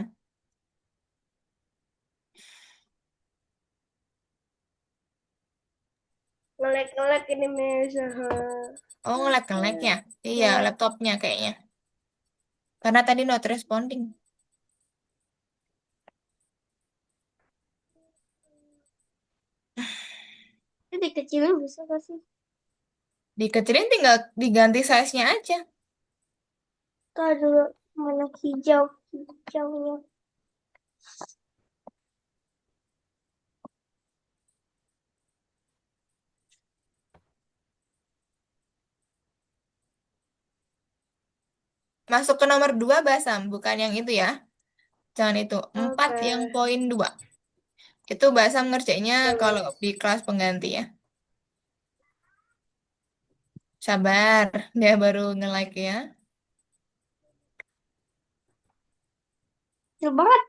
Ngelek-ngelek ini Miss. Oh, ngelag ya? Iya, Ya, laptopnya kayaknya. Karena tadi not responding. ini dikecilin bisa gak sih? Dikecilin tinggal diganti size-nya aja. Tuh dulu mana hijau, hijaunya. Masuk ke nomor 2 Basam, bukan yang itu ya. Jangan itu. 4 Oke. yang poin 2. Itu Basam ngerjainnya Oke, kalau di kelas pengganti ya. Sabar, dia baru nge-like ya. Mas. Banget.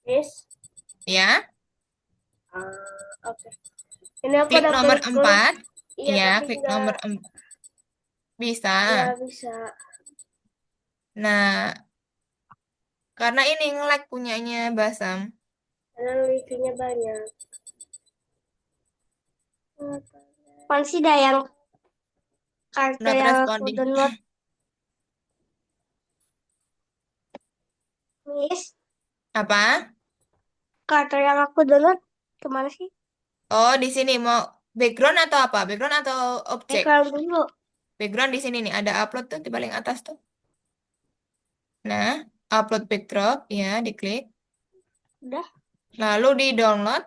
Yes. Ya, Oke. Ini aku klik udah nomor klik klik. 4. Iya, Ya, tapi klik nggak nomor bisa. bisa. Nah, karena ini nge-like punyanya Basam. Karena reviewnya banyak. Apaan sih dah yang karakter Not yang aku responding. download, Miss? Apa? Karakter yang aku download kemana sih? Oh, di sini mau background atau apa? Background atau objek? Background dulu. Background di sini nih, ada upload tuh di paling atas tuh. Nah, upload backdrop ya, diklik. Udah. Lalu di download.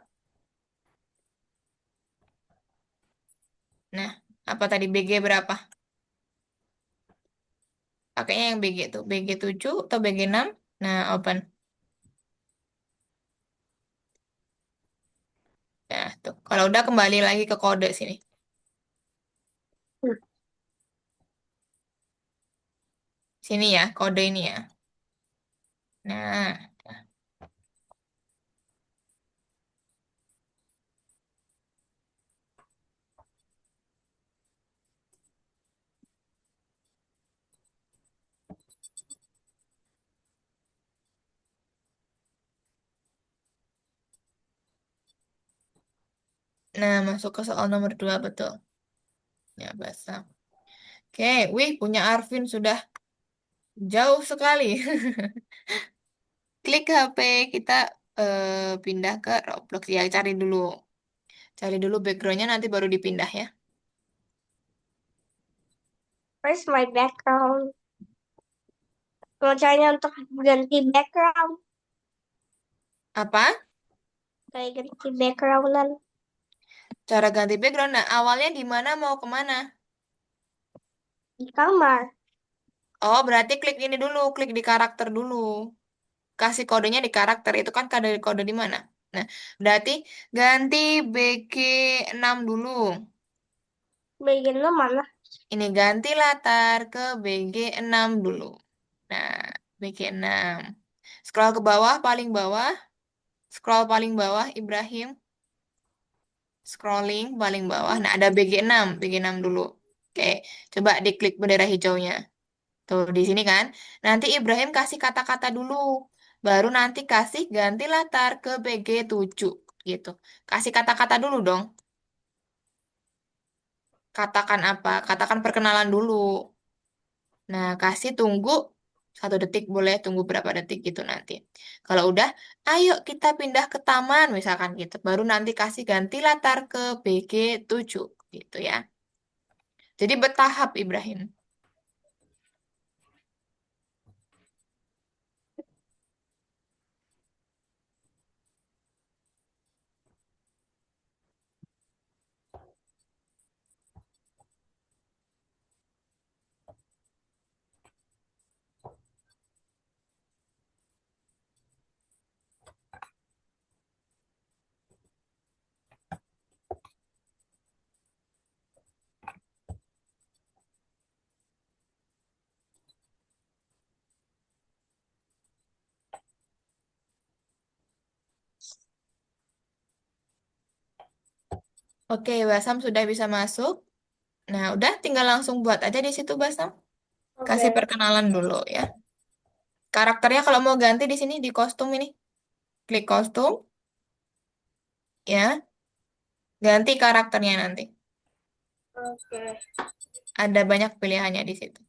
Nah, apa tadi BG berapa? Pakainya yang BG tuh, BG 7 atau BG 6. Nah, open. Nah, tuh. Kalau udah kembali lagi ke kode sini. Sini ya, kode ini ya. Nah, nah masuk ke soal nomor 2 betul. Ya, bahasa. Oke, wih punya Arvin sudah jauh sekali. Klik HP kita pindah ke Roblox ya, cari dulu. Cari dulu backgroundnya nanti baru dipindah ya. Where's my background? Kalau caranya untuk ganti background, Apa? kayak ganti backgroundan Cara ganti background. Nah, awalnya di mana mau kemana? di kamar. Oh, berarti klik ini dulu, klik di karakter dulu. Kasih kodenya di karakter, itu kan kode kode di mana? Nah, berarti ganti BG 6 dulu. Bagian lo mana? Ini ganti latar ke BG 6 dulu. Nah, BG 6. Scroll ke bawah, paling bawah. Scroll paling bawah, Ibrahim. Scrolling paling bawah. Nah, ada BG 6, BG 6 dulu. Oke, coba diklik bendera hijaunya. Tuh, di sini kan. Nanti Ibrahim kasih kata-kata dulu. Baru nanti kasih ganti latar ke BG 7 gitu. Kasih kata-kata dulu dong. Katakan apa? Katakan perkenalan dulu. Nah, kasih tunggu 1 detik, boleh tunggu berapa detik gitu nanti. Kalau udah, ayo kita pindah ke taman misalkan gitu. Baru nanti kasih ganti latar ke BG 7 gitu ya. Jadi bertahap Ibrahim. Oke, Basam sudah bisa masuk. Nah, udah tinggal langsung buat aja di situ Basam. Kasih Oke. perkenalan dulu ya. Karakternya kalau mau ganti di sini di kostum ini, klik kostum ya, ganti karakternya nanti. Oke. Ada banyak pilihannya di situ.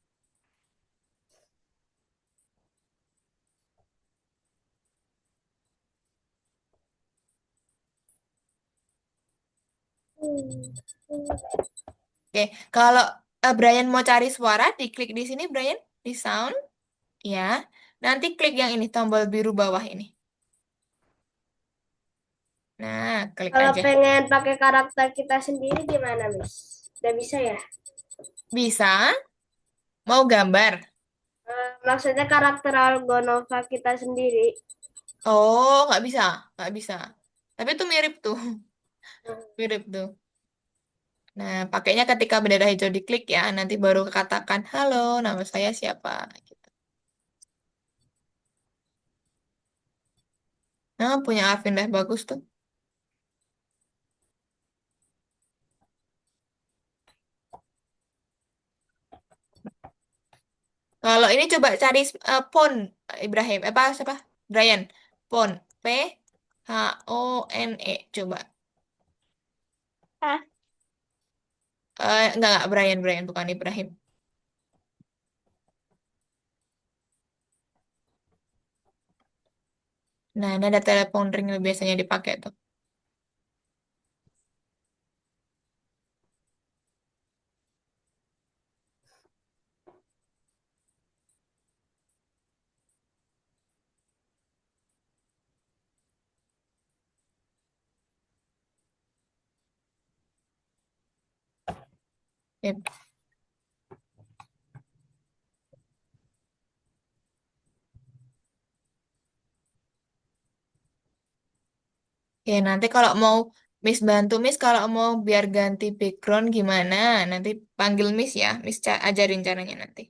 Oke, kalau Brian mau cari suara, diklik di sini Brian, di sound ya. Nanti klik yang ini tombol biru bawah ini. Nah, klik Kalau aja. pengen pakai karakter kita sendiri gimana, Miss? Udah bisa ya? Bisa? Mau gambar? Maksudnya karakter Algonova kita sendiri. Oh, nggak bisa. Nggak bisa. Tapi itu mirip tuh. Hmm. Mirip tuh. Nah, pakainya ketika bendera hijau diklik ya. Nanti baru katakan, halo, nama saya siapa. Gitu. Nah, punya Arvin dah bagus tuh. Kalau ini coba cari pon Ibrahim. Apa siapa? Brian. Pon. Phone. Coba. Ah, Enggak, Brian. Brian, bukan Ibrahim. Nah, ini ada telepon ring yang biasanya dipakai tuh. Yep. Oke, nanti kalau mau Miss bantu Miss, kalau mau biar ganti background gimana? Nanti panggil Miss ya. Miss ajarin caranya nanti.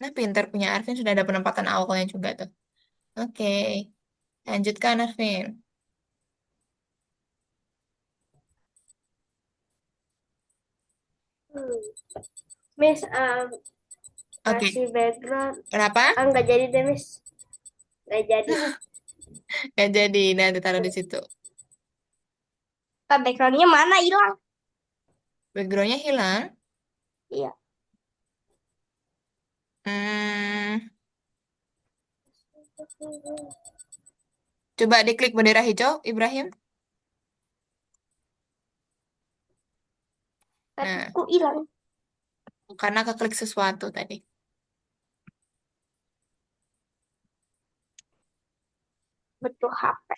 Nah, pinter punya Arvin sudah ada penempatan awalnya juga tuh. Oke, lanjutkan Arvin. hmm. Miss, Oke, kasih background. kenapa? Nggak jadi deh, Miss. Nggak jadi. Ya jadi, nanti taruh di situ. Backgroundnya mana hilang? Backgroundnya hilang. Iya. Hmm, coba diklik bendera hijau, Ibrahim. Tapi Nah, kok hilang? karena keklik sesuatu tadi. Betul HP.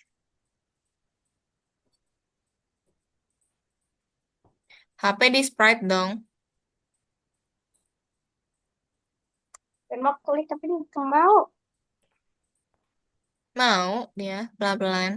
HP di sprite dong. Dan mau klik tapi nggak mau. Mau dia pelan-pelan.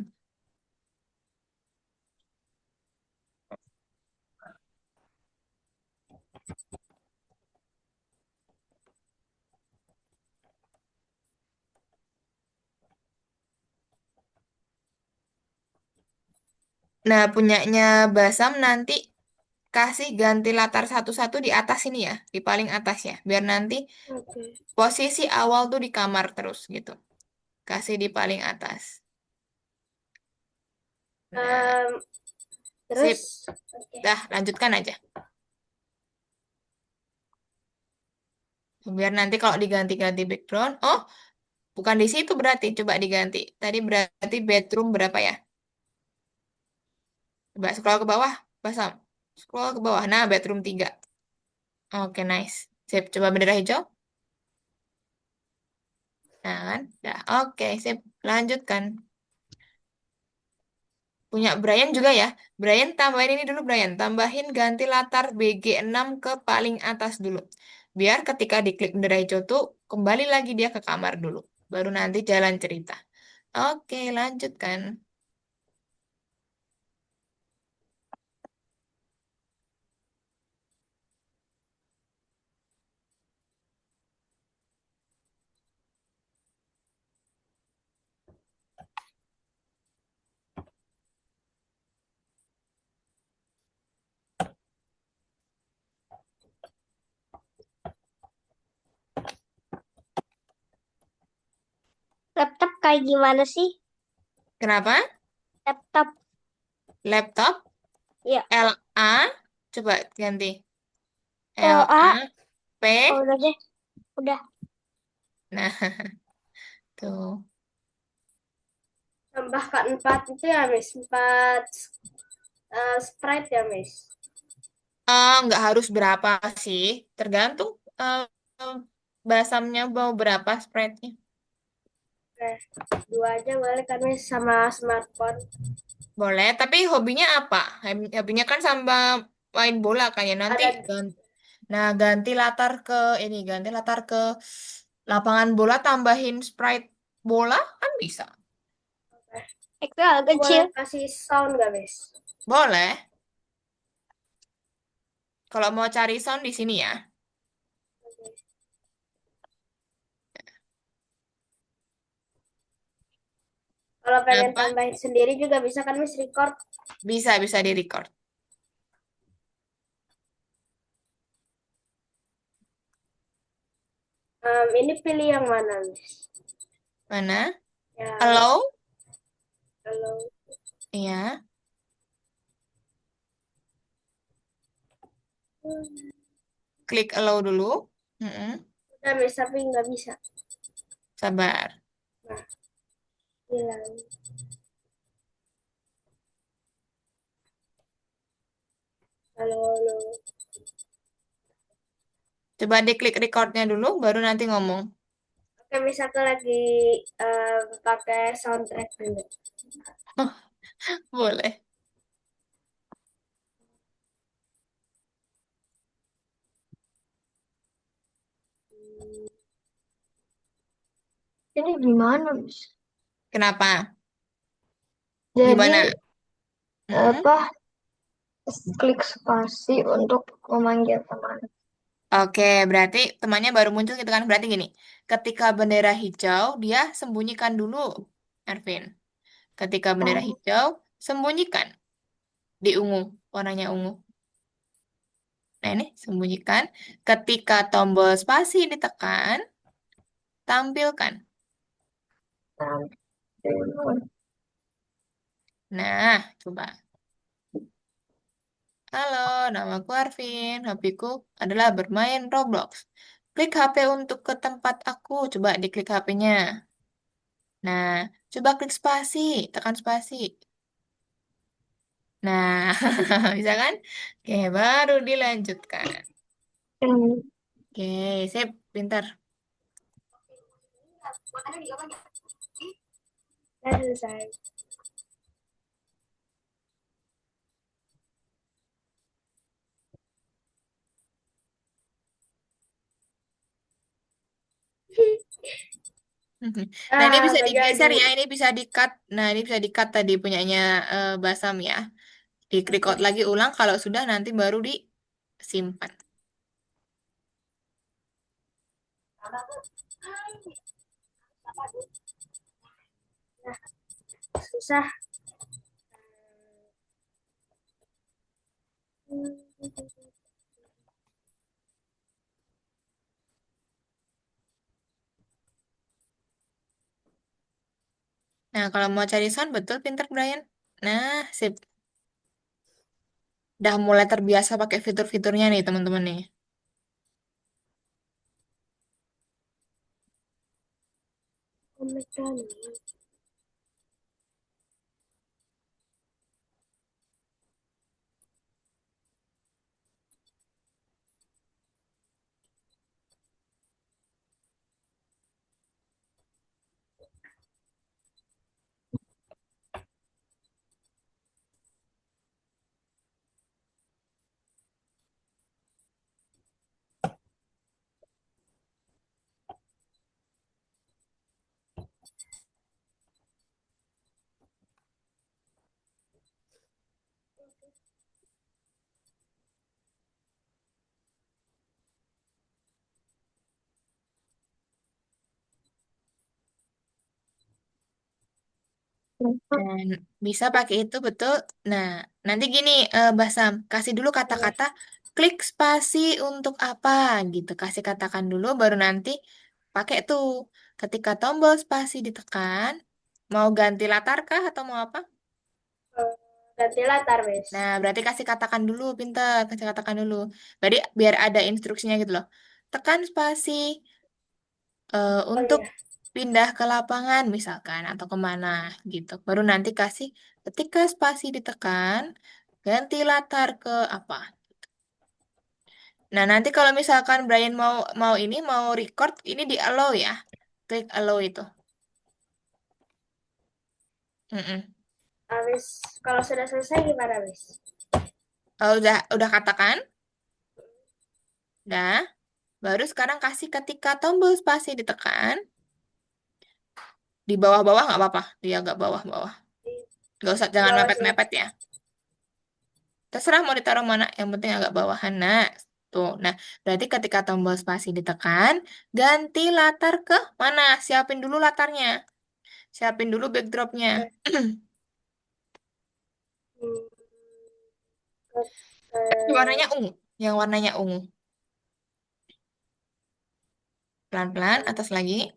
Nah, punyanya Basam nanti kasih ganti latar satu-satu di atas ini ya, di paling atas ya. Biar nanti Oke. posisi awal tuh di kamar terus gitu. Kasih di paling atas. Nah, Em, sip. terus, oke. Dah, lanjutkan aja. Biar nanti kalau diganti-ganti background, oh, bukan di situ berarti. Coba diganti. Tadi berarti bedroom berapa ya? Coba scroll ke bawah, Basam. Scroll ke bawah. Nah, bedroom 3. Oke, nice. Sip, coba bendera hijau. Nah, kan? Dah, oke, sip. Lanjutkan. Punya Brian juga ya. Brian tambahin ini dulu, Brian. Tambahin ganti latar BG6 ke paling atas dulu. Biar ketika diklik bendera hijau tuh, kembali lagi dia ke kamar dulu. Baru nanti jalan cerita. Oke, lanjutkan. Laptop kayak gimana sih? Kenapa? Laptop. Laptop Ya. LA. Coba ganti. LA. Oh, LAP. udah deh. Udah. Nah, tuh. Tambahkan 4 itu ya, Miss. 4 sprite ya, Miss. Nggak harus berapa sih, tergantung eh, basamnya mau berapa spreadnya. Oke, dua aja boleh kan Miss sama smartphone. Boleh, tapi hobinya apa? Hobinya kan sama main bola kan ya. Nanti Ada nah ganti latar ke lapangan bola, tambahin sprite bola kan bisa. itu agak kecil. Boleh kasih sound nggak Miss? Boleh. Kalau mau cari sound di sini ya. Kalau pengen Apa? tambahin sendiri juga bisa kan Miss record. Bisa di record. Ini pilih yang mana Miss? Mana? Yang Hello? kalau Iya. Klik allow dulu. Mm-mm. udah Miss tapi nggak bisa. Sabar. Nah, hilang. Halo. Coba diklik recordnya dulu, baru nanti ngomong. Oke, Miss aku lagi pakai soundtrack dulu. Boleh. Ini gimana, Miss? Kenapa? Jadi Gimana? Mm-mm. apa klik spasi untuk memanggil teman. Oke, berarti temannya baru muncul gitu kan. Berarti gini, ketika bendera hijau, dia sembunyikan dulu, Arvin. Ketika bendera Oh, hijau, sembunyikan di ungu, warnanya ungu. Nah, ini sembunyikan. Ketika tombol spasi ditekan, tampilkan. tampil. Nah, coba. Halo, namaku Arvin. Hobiku adalah bermain Roblox. Klik HP untuk ke tempat aku. Coba diklik HP-nya. Nah, coba klik spasi, tekan spasi. Nah, bisa kan? Oke, baru dilanjutkan. Hmm, Oke, sip, pintar. Udah selesai. Nah, ini bisa Nggak digeser jadi. ya, ini bisa di-cut. Nah, ini bisa di-cut tadi punyanya Basam ya. Di-record Oke. lagi ulang, kalau sudah nanti baru disimpan. Susah. Nah, kalau mau cari sound, betul pintar, Brian. Nah, sip. Udah mulai terbiasa pakai fitur-fiturnya nih, teman-teman nih. Oh my God. Dan bisa pakai itu betul. Nah, nanti gini, Basam, kasih dulu kata-kata klik spasi untuk apa gitu. Kasih katakan dulu, baru nanti pakai tuh. Ketika tombol spasi ditekan, mau ganti latar kah atau mau apa? Ganti latar, Miss. Nah, berarti kasih katakan dulu, pinter. Kasih katakan dulu. Berarti biar ada instruksinya gitu loh. Tekan spasi Oh untuk iya. pindah ke lapangan misalkan atau kemana gitu. Baru nanti kasih ketika spasi ditekan, ganti latar ke apa. Nah, nanti kalau misalkan Brian mau mau ini mau record, ini di allow ya. Klik allow itu. Mm-mm. Habis kalau sudah selesai gimana, Miss? Kalau udah katakan, dah, baru sekarang kasih ketika tombol spasi ditekan di bawah-bawah nggak apa-apa, dia agak bawah-bawah. Di, Nggak usah, di jangan bawah sini. mepet-mepet ya. Terserah mau ditaruh mana, yang penting agak bawahan. Nah, tuh. Nah, berarti ketika tombol spasi ditekan, ganti latar ke mana? Siapin dulu latarnya. Siapin dulu backdropnya. Eh, hmm, eh, Warnanya ungu. Yang warnanya ungu. Pelan-pelan, atas lagi.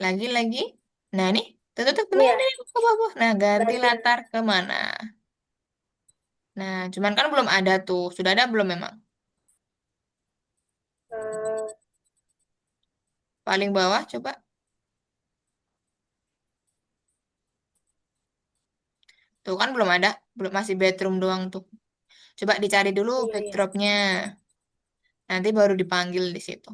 Lagi. Nah, ini. Tutup, ini ya, ini ke bawah. Nah, ganti ganti. latar ke mana? Nah, cuman kan belum ada tuh. Sudah ada belum memang? eh, Paling bawah, coba. Tuh kan belum ada. Belum masih bedroom doang tuh. Coba dicari dulu iya iya. backdropnya. Nanti baru dipanggil di situ.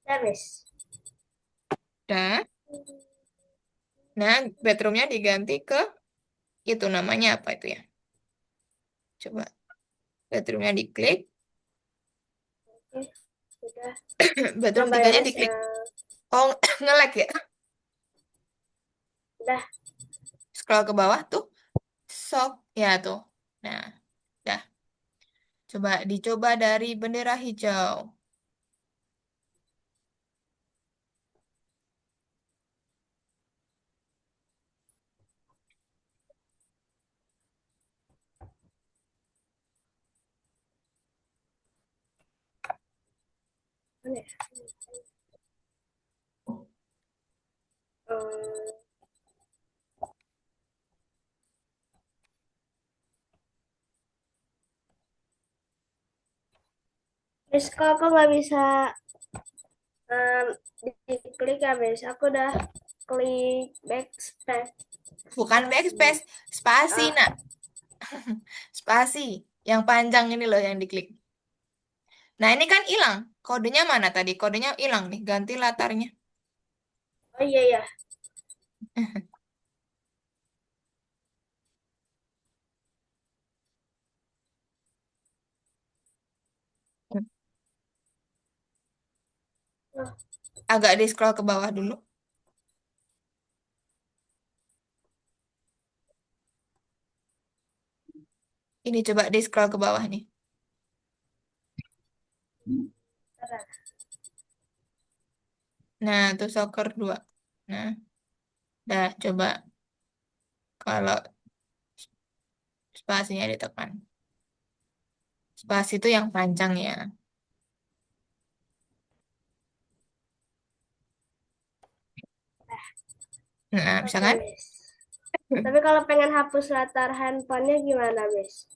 Ya, Miss. Nah, nah bedroomnya diganti ke itu namanya apa itu ya? Coba bedroomnya diklik. Oke, sudah. Bedroom Coba ya, tiganya Miss. diklik. Oh, nge-lag ya? Udah. Scroll ke bawah tuh. Sok. Ya tuh. Nah, dah. Coba dicoba dari bendera hijau. Mana ya? Eh, Miss, kok aku nggak bisa em, diklik ya, Miss? Aku udah klik backspace. Bukan Spasi. backspace. Spasi, Ah, nak. Spasi. Yang panjang ini loh yang diklik. Nah, ini kan hilang. Kodenya mana tadi? Kodenya hilang nih. Ganti latarnya. oh iya iya. Oh, Agak di scroll ke bawah dulu. Ini coba di scroll ke bawah nih. bentar. Nah, tuh soccer 2. Nah, dah coba kalau spasinya ditekan. Spasi itu yang panjang ya. Nah, Oke, misalkan Miss. Tapi kalau pengen hapus latar handphonenya gimana, Miss?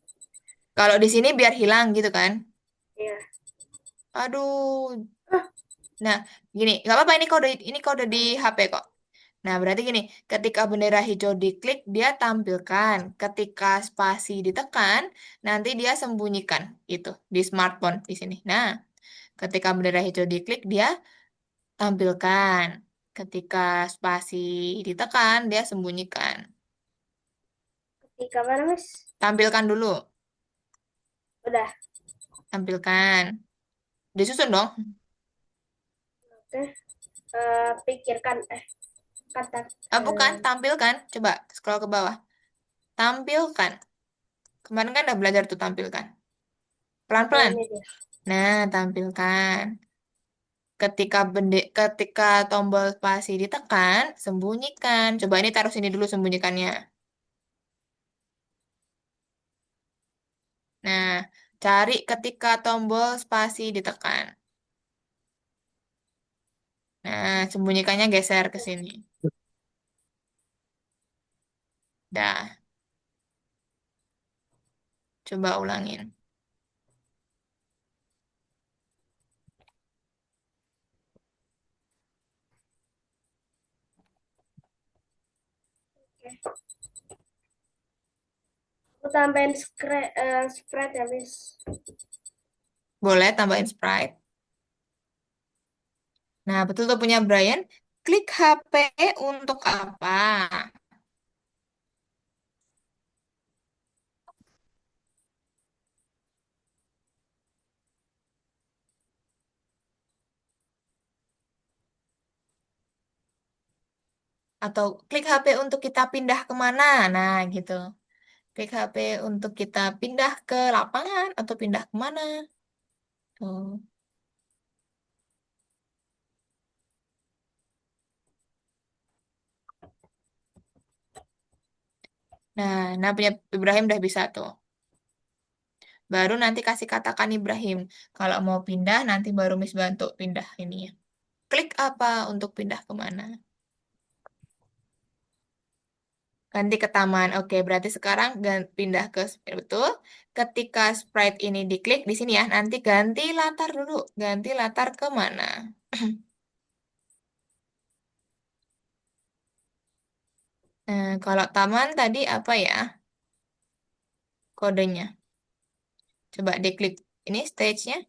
kalau di sini biar hilang gitu kan. Iya. Aduh. Ah, Nah, gini, nggak apa-apa ini kode di HP kok. Nah, berarti gini, ketika bendera hijau diklik, dia tampilkan. Ketika spasi ditekan, nanti dia sembunyikan itu di smartphone di sini. Nah, ketika bendera hijau diklik, dia tampilkan. Ketika spasi ditekan, dia sembunyikan. ketika mana, Miss? Tampilkan dulu, Udah. tampilkan. Disusun dong. Oke. Pikirkan. Kata. Ah, bukan, eh, tampilkan. Coba scroll ke bawah. Tampilkan. Kemarin kan udah belajar tuh tampilkan. oh, Pelan-pelan. ini dia. Nah, tampilkan. Ketika tombol spasi ditekan, sembunyikan. Coba ini taruh sini dulu sembunyikannya. Nah, cari ketika tombol spasi ditekan. Nah, sembunyikannya geser ke sini. Dah. Coba ulangin. Aku tambahin spread ya, Miss. Boleh tambahin Sprite. Nah, betul tuh punya Brian. Klik HP untuk apa? Atau klik HP untuk kita pindah kemana? Nah, gitu. Klik HP untuk kita pindah ke lapangan atau pindah kemana? Tuh. Nah, punya Ibrahim udah bisa tuh. Baru nanti kasih katakan Ibrahim. Kalau mau pindah, nanti baru Miss bantu pindah ini ya. Klik apa untuk pindah kemana? Ganti ke taman. Oke, berarti sekarang pindah ke betul. Ketika sprite ini diklik di sini ya, nanti ganti latar dulu. Ganti latar ke mana? Kalau taman tadi apa ya kodenya? Coba diklik ini stage-nya,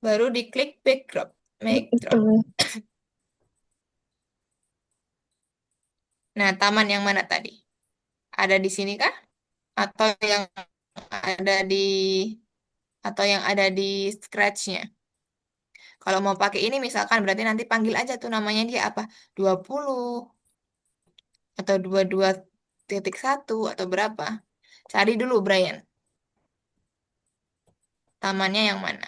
baru diklik backdrop. Backdrop. Nah, taman yang mana tadi? Ada di sini kah? Atau yang ada di yang ada di scratch-nya? Kalau mau pakai ini misalkan berarti nanti panggil aja tuh namanya dia apa? 20 atau 22.1 atau berapa? Cari dulu Brian. Tamannya yang mana?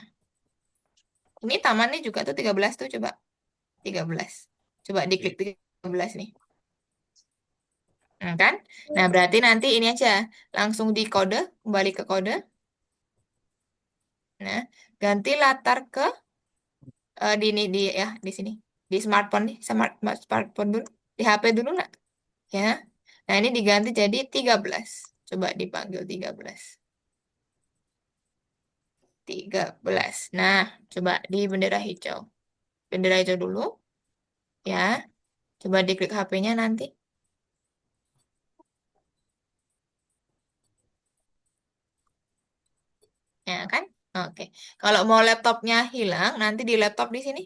Ini tamannya juga tuh 13 tuh coba. 13. Coba diklik 13 nih. Kan? Nah, berarti nanti ini aja langsung di kode, kembali ke kode. Nah, ganti latar ke di ini di ya di sini. Di smartphone nih, smartphone dulu, di HP dulu nak. Ya. Nah, ini diganti jadi 13. Coba dipanggil 13. 13. Nah, coba di bendera hijau. Bendera hijau dulu, ya. Coba diklik HP-nya nanti. Ya kan? Oke. Kalau mau laptopnya hilang, nanti di laptop di sini.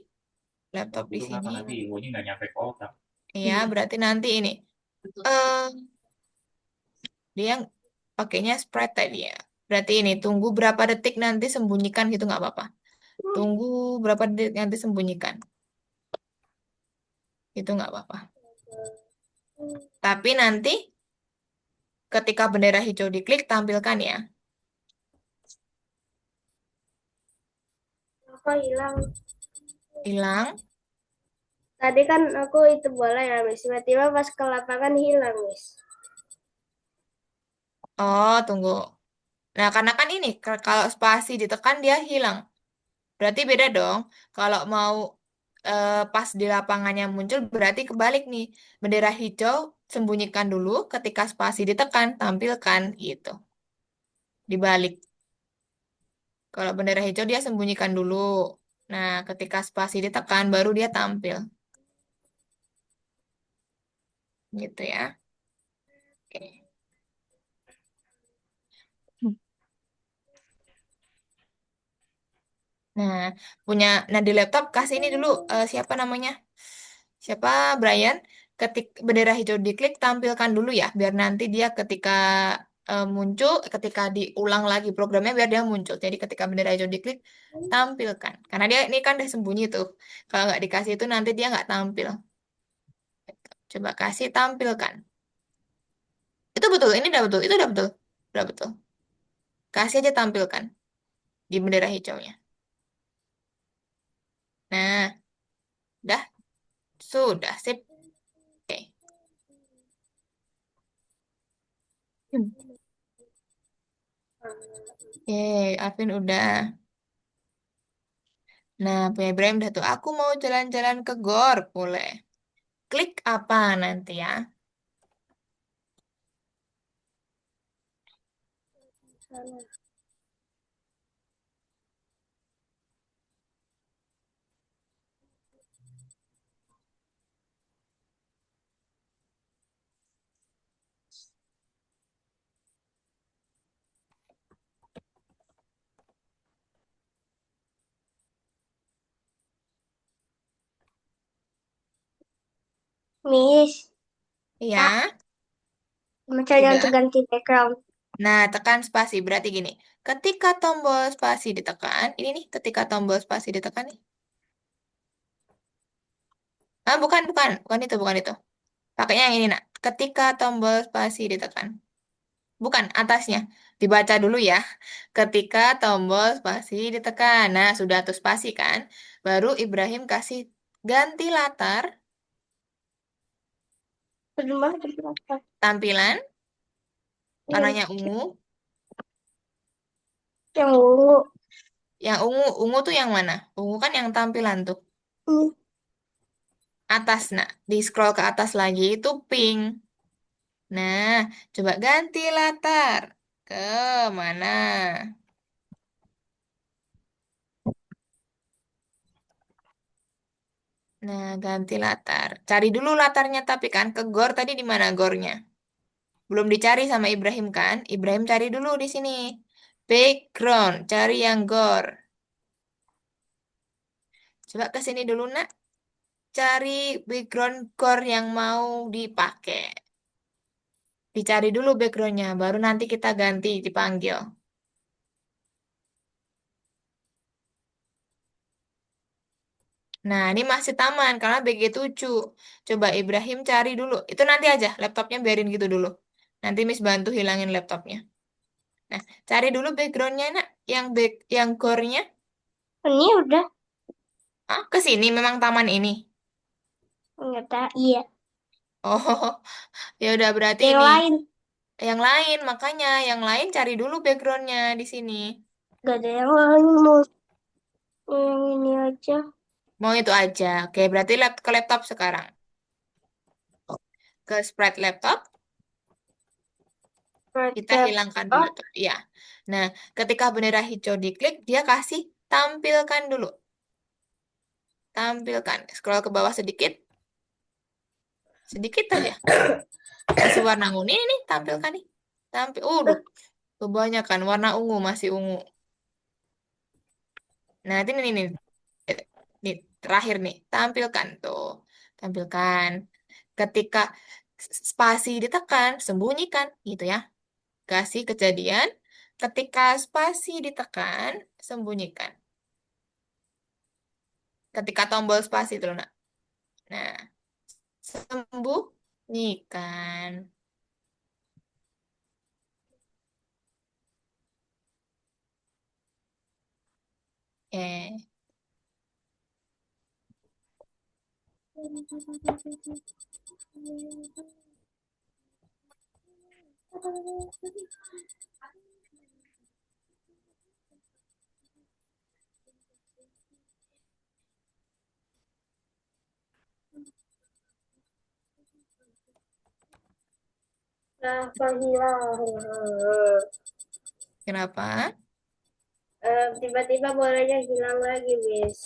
Laptop di sini. Nanti ilmunya nggak nyampe ke otak. Ya, berarti nanti ini. Eh, dia pakainya Sprite tadi ya. Berarti ini, tunggu berapa detik nanti sembunyikan gitu nggak apa-apa. Tunggu berapa detik nanti sembunyikan. Itu nggak apa-apa. Tapi nanti ketika bendera hijau diklik, tampilkan ya. Apa hilang? Hilang. Tadi kan aku itu bola ya, Miss. Tiba-tiba pas ke lapangan hilang, Miss. Oh, tunggu. Nah, karena kan ini, kalau spasi ditekan dia hilang. Berarti beda dong. Kalau mau pas di lapangannya muncul, berarti kebalik nih. Bendera hijau sembunyikan dulu, ketika spasi ditekan, tampilkan gitu. Dibalik. Kalau bendera hijau dia sembunyikan dulu. Nah, ketika spasi ditekan, baru dia tampil. Gitu ya. Oke. Nah, nah di laptop kasih ini dulu siapa namanya? Siapa Brian? Ketik bendera hijau diklik tampilkan dulu ya, biar nanti dia ketika muncul, ketika diulang lagi programnya biar dia muncul. Jadi ketika bendera hijau diklik tampilkan, karena dia ini kan udah sembunyi tuh. Kalau nggak dikasih itu nanti dia nggak tampil. Coba kasih tampilkan. Itu betul, ini udah betul, itu udah betul, udah betul. Kasih aja tampilkan di bendera hijaunya. Nah, dah sudah sip. Oke. Yeay, Alvin udah. Nah, punya Ibrahim udah tuh. Aku mau jalan-jalan ke GOR. Boleh. Klik apa nanti ya? Sana. Miss, Kak, Ya, caranya untuk sudah. ganti background. Nah, tekan spasi. Berarti gini. Ketika tombol spasi ditekan, ini nih, ketika tombol spasi ditekan nih. Ah, bukan, bukan. Bukan itu, bukan itu. Pakainya yang ini, nak. Ketika tombol spasi ditekan. Bukan, atasnya. Dibaca dulu ya. Ketika tombol spasi ditekan. Nah, sudah tuh spasi kan. Baru Ibrahim kasih ganti latar, Rumah berapa? tampilan, Yang, warnanya ungu. yang ungu. Yang ungu, ungu tuh yang mana? Ungu kan yang tampilan tuh. Ini. Atas, nak. Di scroll ke atas lagi itu pink. Nah, coba ganti latar. Ke mana? Nah, ganti latar. Cari dulu latarnya tapi kan ke gor tadi di mana gornya? Belum dicari sama Ibrahim kan? Ibrahim cari dulu di sini. Background, cari yang gor. Coba ke sini dulu, nak. Cari background gor yang mau dipakai. Dicari dulu backgroundnya, baru nanti kita ganti, dipanggil. Nah, ini masih taman karena BG7. Coba Ibrahim cari dulu. Itu nanti aja, laptopnya biarin gitu dulu. Nanti Miss bantu hilangin laptopnya. Nah, cari dulu backgroundnya, nak. Yang core-nya. Ini udah. Ah, ke sini memang taman ini. Enggak tahu. Iya. Oh, ya udah berarti Yang ini. lain. Yang lain, makanya yang lain cari dulu backgroundnya di sini. Gak ada yang lain. Mau yang ini aja. Mau itu aja. Oke, berarti ke laptop sekarang. Ke spread laptop, kita Recep. hilangkan dulu Oh, tuh. Ya. Nah, ketika bendera hijau diklik, dia kasih tampilkan dulu. Tampilkan. Scroll ke bawah sedikit. Sedikit aja. Masih warna ungu. Ini nih, tampilkan nih. Tampil. Duh, kebanyakan. Warna ungu, masih ungu. Nah, ini nih, nih. Nih, terakhir nih. Tampilkan tuh. Tampilkan. Ketika spasi ditekan, sembunyikan. Gitu ya. Kasih kejadian. Ketika spasi ditekan, sembunyikan. Ketika tombol spasi itu, nak. Nah, sembunyikan. Eh, nah, panggilan. kenapa? Tiba-tiba bolanya hilang lagi, Miss.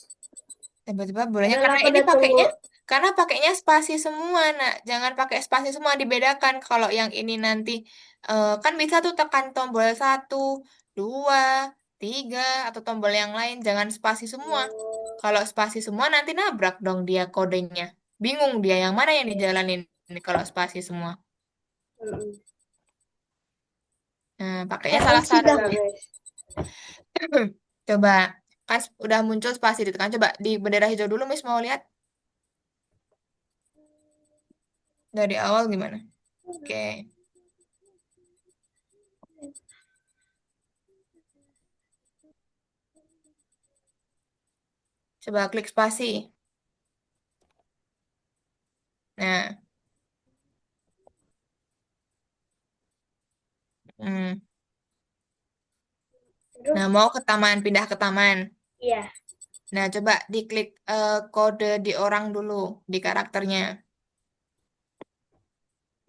Tiba-tiba bolanya Padahal karena aku ini udah tunggu. pakainya spasi semua, nak. Jangan pakai spasi semua, dibedakan. Kalau yang ini nanti kan bisa tuh tekan tombol 1, 2, 3 atau tombol yang lain. Jangan spasi semua. Oh, Kalau spasi semua nanti nabrak dong dia kodenya. Bingung dia yang mana yang dijalanin ini kalau spasi semua. mm-mm. Nah, pakainya salah Isi dah, satunya. Miss. Coba, kan udah muncul spasi ditekan. Coba di bendera hijau dulu, Miss mau lihat dari awal gimana? Oke, coba klik spasi. Nah, hmm. Nah, Terus, mau ke taman, pindah ke taman. iya. Nah, coba diklik kode di orang dulu, di karakternya.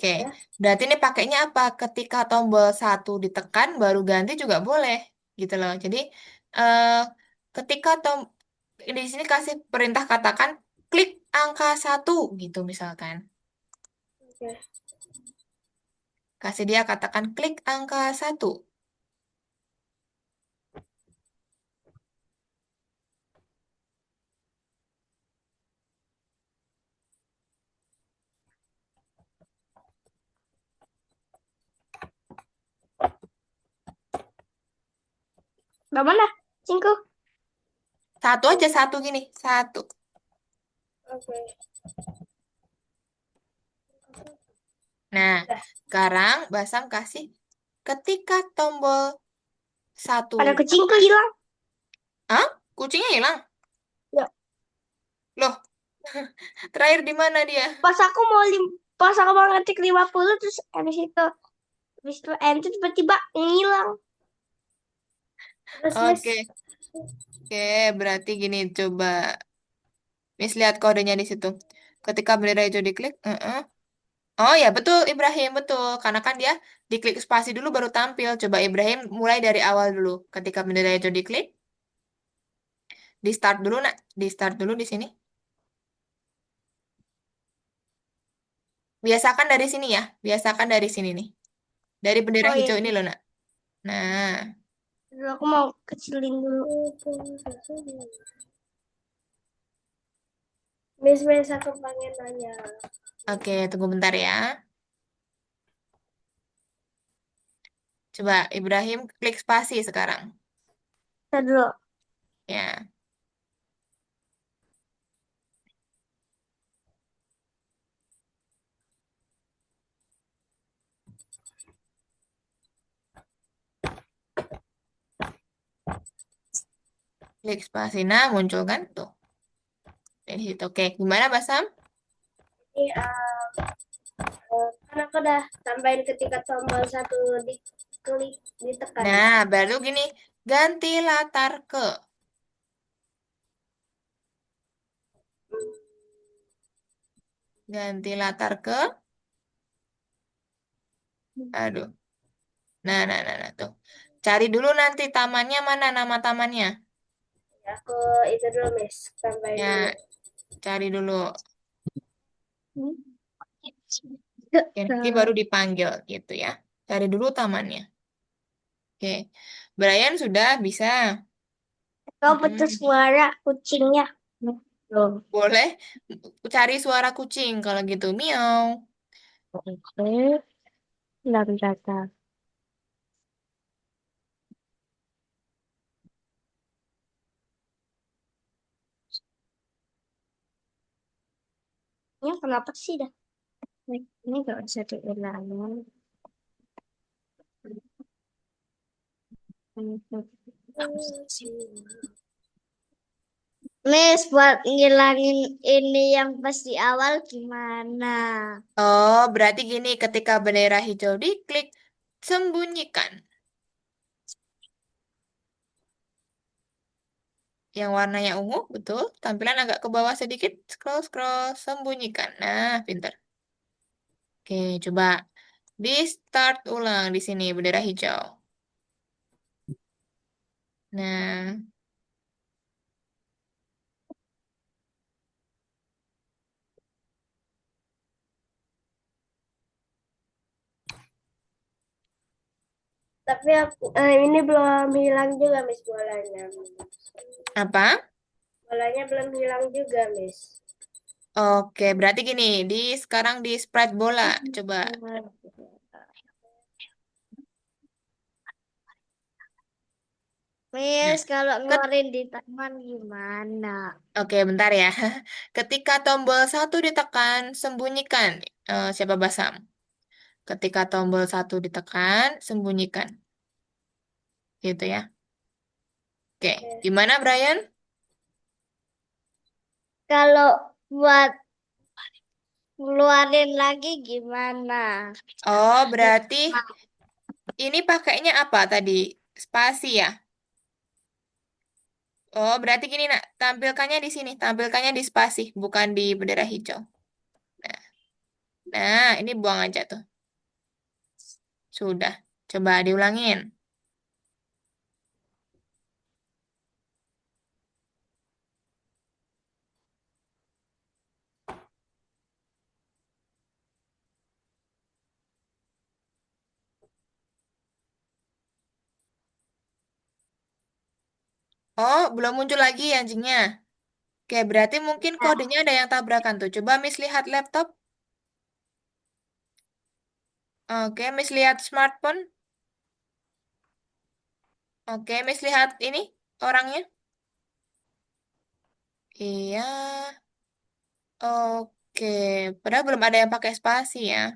Oke, Ya. berarti ini pakainya apa? Ketika tombol satu ditekan, baru ganti juga boleh, gitu loh. Jadi, eh, ketika di sini kasih perintah katakan klik angka satu, gitu misalkan. Oke. Kasih dia katakan klik angka satu. Bagaimana? Cingku. Satu aja, satu gini, satu. Oke. Nah, Dah. sekarang Basam kasih ketika tombol satu Ada kucingku ditekan. hilang. Hah? Kucingnya hilang? Ya. Loh, terakhir di mana dia? Pas aku mau ngetik 50 terus habis itu enter tiba-tiba ngilang. Terus Miss. Oke, oke, berarti gini, coba Miss lihat kodenya di situ. Ketika bendera hijau diklik, oh ya betul Ibrahim, betul. Karena kan dia diklik spasi dulu baru tampil. Coba Ibrahim mulai dari awal dulu. Ketika bendera hijau diklik, di start dulu nak, di start dulu di sini. Biasakan dari sini ya, biasakan dari sini nih. Dari bendera Oh iya. hijau ini loh nak. Nah, Dulu aku mau kecilin dulu. Miss, aku pengen nanya. oke, tunggu bentar ya. Coba Ibrahim klik spasi sekarang. Kita dulu. Ya, klik spasi. Nah, muncul kan tuh. Dari situ. Oke, gimana Basam? Ini kan aku udah tambahin ketika tombol satu diklik ditekan. Nah, baru gini, ganti latar ke. Ganti latar ke. Aduh. Nah, tuh. Cari dulu nanti tamannya mana nama tamannya. Aku itu dulu Miss, tambahin dulu. Ya, cari dulu. Hmm. Oke, nanti baru dipanggil gitu ya. Cari dulu tamannya. Oke. Brian sudah bisa. Kau putus Mm-mm. suara kucingnya. Belum. Boleh cari suara kucing kalau gitu. Miau. Oke, belum datang. Ini kenapa sih dah? Ini gak usah diulangin. Miss, buat ngilangin ini yang pas di awal gimana? Oh, berarti gini, ketika bendera hijau diklik, sembunyikan. Yang warnanya ungu, betul. Tampilan agak ke bawah sedikit. Scroll, scroll, sembunyikan. Nah, pinter. Oke, coba di start ulang di sini, bendera hijau. Nah, Tapi ini belum hilang juga, Miss, bolanya. apa? Bolanya belum hilang juga, Miss. Oke, berarti gini, sekarang di sprite bola. Coba. Nah, Miss, kalau ket- ngeluarin di taman gimana? Oke, bentar ya. Ketika tombol satu ditekan, sembunyikan. Siapa Basam? Ketika tombol satu ditekan, sembunyikan. Gitu ya. Oke, Oke. gimana Brian? Kalau buat ngeluarin lagi gimana? Oh, berarti ini pakainya apa tadi? Spasi ya? Oh, berarti gini nak, tampilkannya di sini, tampilkannya di spasi, bukan di bendera hijau. Nah, Nah, ini buang aja tuh. Sudah. Coba diulangin. Oh, belum muncul lagi anjingnya. Oke, berarti mungkin Nah, kodenya ada yang tabrakan tuh. Coba Miss lihat laptop. Oke, Miss lihat smartphone. Oke, Miss lihat ini orangnya. Iya. Oke, padahal belum ada yang pakai spasi ya.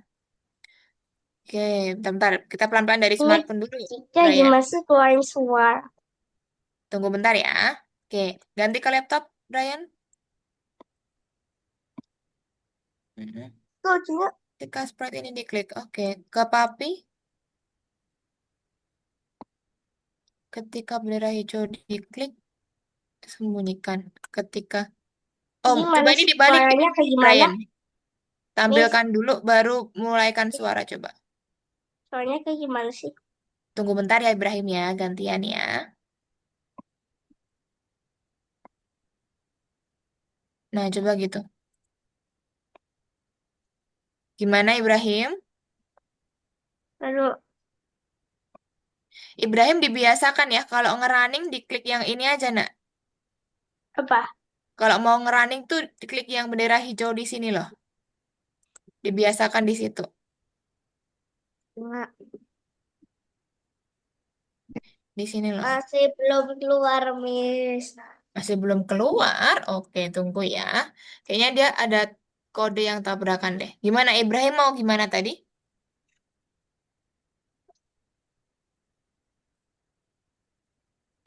Oke, bentar-bentar. Kita pelan-pelan dari ini smartphone dulu, Cika Brian. gimana sih keluarin suara? Tunggu bentar ya. Oke, ganti ke laptop, Brian. Mhm. Tuh, Cika. Ketika sprite ini diklik. Oke, ke papi. Ketika bendera hijau diklik, sembunyikan. Ketika... Oh, coba Gimana ini sih dibalik, suaranya kayak gimana? Brian. Miss, Tampilkan dulu, baru mulaikan suara coba. suaranya kayak gimana sih? Tunggu bentar ya, Ibrahim ya. Gantian ya. Nah, coba gitu. Gimana, Ibrahim? Aduh, Ibrahim dibiasakan ya, kalau ngerunning diklik yang ini aja, nak. apa? Kalau mau ngerunning tuh diklik yang bendera hijau di sini loh. Dibiasakan di situ. Nggak, Di sini loh. masih belum keluar, Miss. Masih belum keluar? Oke, tunggu ya. Kayaknya dia ada kode yang tabrakan deh. Gimana, Ibrahim mau gimana tadi?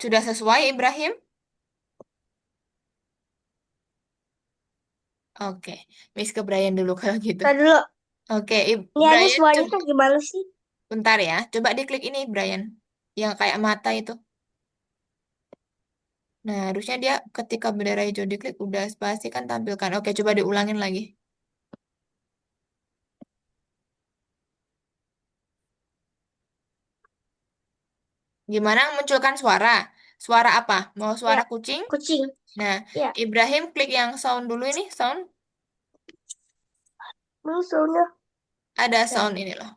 Sudah sesuai, Ibrahim? Oke, Miss ke Brian dulu kalau gitu. Tadi dulu, Oke, ini aja Brian, suaranya coba kayak gimana sih? bentar ya. Coba diklik ini, Brian. Yang kayak mata itu. Nah, harusnya dia ketika bendera hijau diklik udah spasi kan tampilkan. Oke, coba diulangin lagi. Gimana munculkan suara? Suara apa? Mau Ya, suara kucing? kucing. Nah, Ya, Ibrahim klik yang sound dulu ini, sound. musuhnya. Ada Nah, sound ini loh.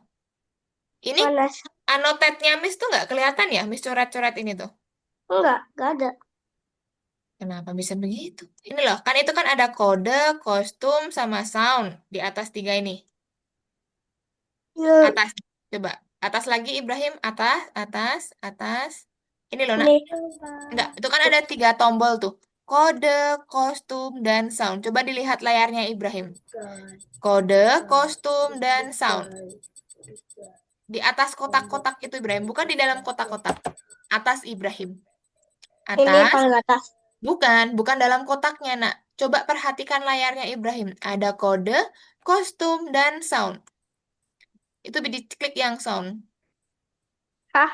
Ini mana sih? anotetnya Miss tuh nggak kelihatan ya, Miss coret-coret ini tuh. Enggak ada. Kenapa bisa begitu? Ini loh, kan itu kan ada kode, kostum, sama sound di atas tiga ini. Ya, Atas, coba. Atas lagi Ibrahim, atas, atas, atas. Ini loh nak. ini. Enggak, itu kan ada tiga tombol tuh. Kode, kostum, dan sound. Coba dilihat layarnya Ibrahim. Kode, kostum, dan sound. Di atas kotak-kotak itu Ibrahim, bukan di dalam kotak-kotak. Atas Ibrahim. Ini Atas, paling atas. bukan dalam kotaknya, nak. Coba perhatikan layarnya Ibrahim. Ada kode, kostum, dan sound. Itu diklik yang sound. Hah?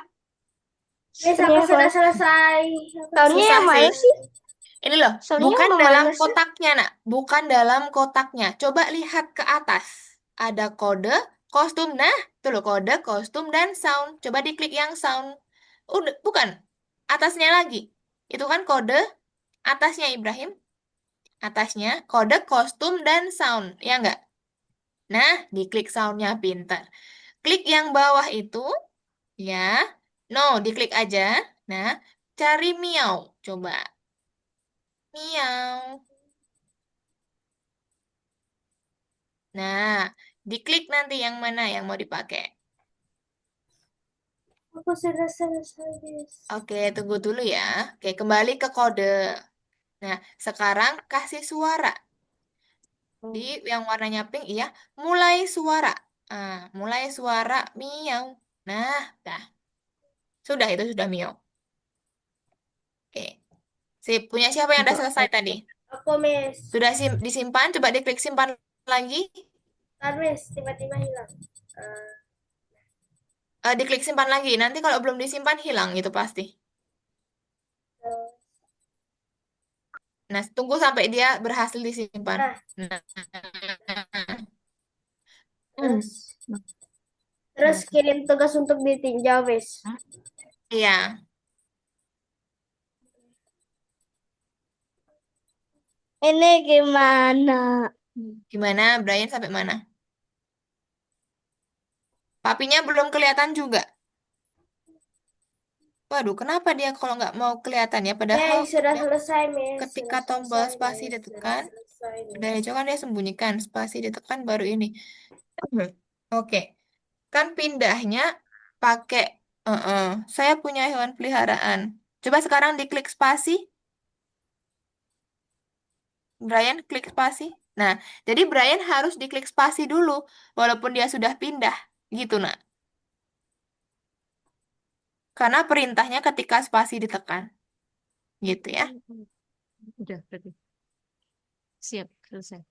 Miss, Ini aku apa? sudah selesai. Soundnya Susah yang sih. mana sih? Ini loh, Soundnya bukan yang dalam mana sih? kotaknya, nak. Bukan dalam kotaknya. Coba lihat ke atas. Ada kode, kostum. Nah, itu loh kode, kostum, dan sound. Coba diklik yang sound. Udah, bukan. Atasnya lagi. Itu kan kode, atasnya Ibrahim. Atasnya kode, kostum, dan sound. Ya enggak? Nah, diklik soundnya pintar. Klik yang bawah itu, ya. No, diklik aja. Nah, cari miau. Coba. Miau. Nah, diklik nanti yang mana yang mau dipakai. Aku sudah selesai, Miss. Oke, tunggu dulu ya. Oke, kembali ke kode. Nah, sekarang kasih suara. Di yang warnanya pink, iya. Mulai suara. Mulai suara miau. Nah, dah. Sudah, itu sudah miau. Oke. Sip, punya siapa yang udah selesai tadi? Aku, Miss. Sudah disimpan, coba diklik simpan lagi. Ntar, Miss, tiba-tiba hilang. Diklik simpan lagi. Nanti kalau belum disimpan, hilang itu pasti. Eh, Nah, tunggu sampai dia berhasil disimpan. Nah, Nah, Terus Hmm. terus kirim tugas untuk ditinjau, Miss. Iya, Ini gimana? gimana Brian sampai mana? Papinya belum kelihatan juga. Waduh, kenapa dia kalau nggak mau kelihatan ya? Padahal Sudah selesai, Miss. ketika Sudah tombol selesai, spasi Miss. Sudah ditekan, selesai, dari Miss. hijau kan dia sembunyikan, spasi ditekan baru ini. Oke, kan pindahnya pakai, saya punya hewan peliharaan. Coba sekarang diklik spasi, Brian klik spasi. Nah, jadi Brian harus diklik spasi dulu, walaupun dia sudah pindah, gitu nak. Karena perintahnya ketika spasi ditekan, gitu ya. Udah, berarti. Siap, selesai.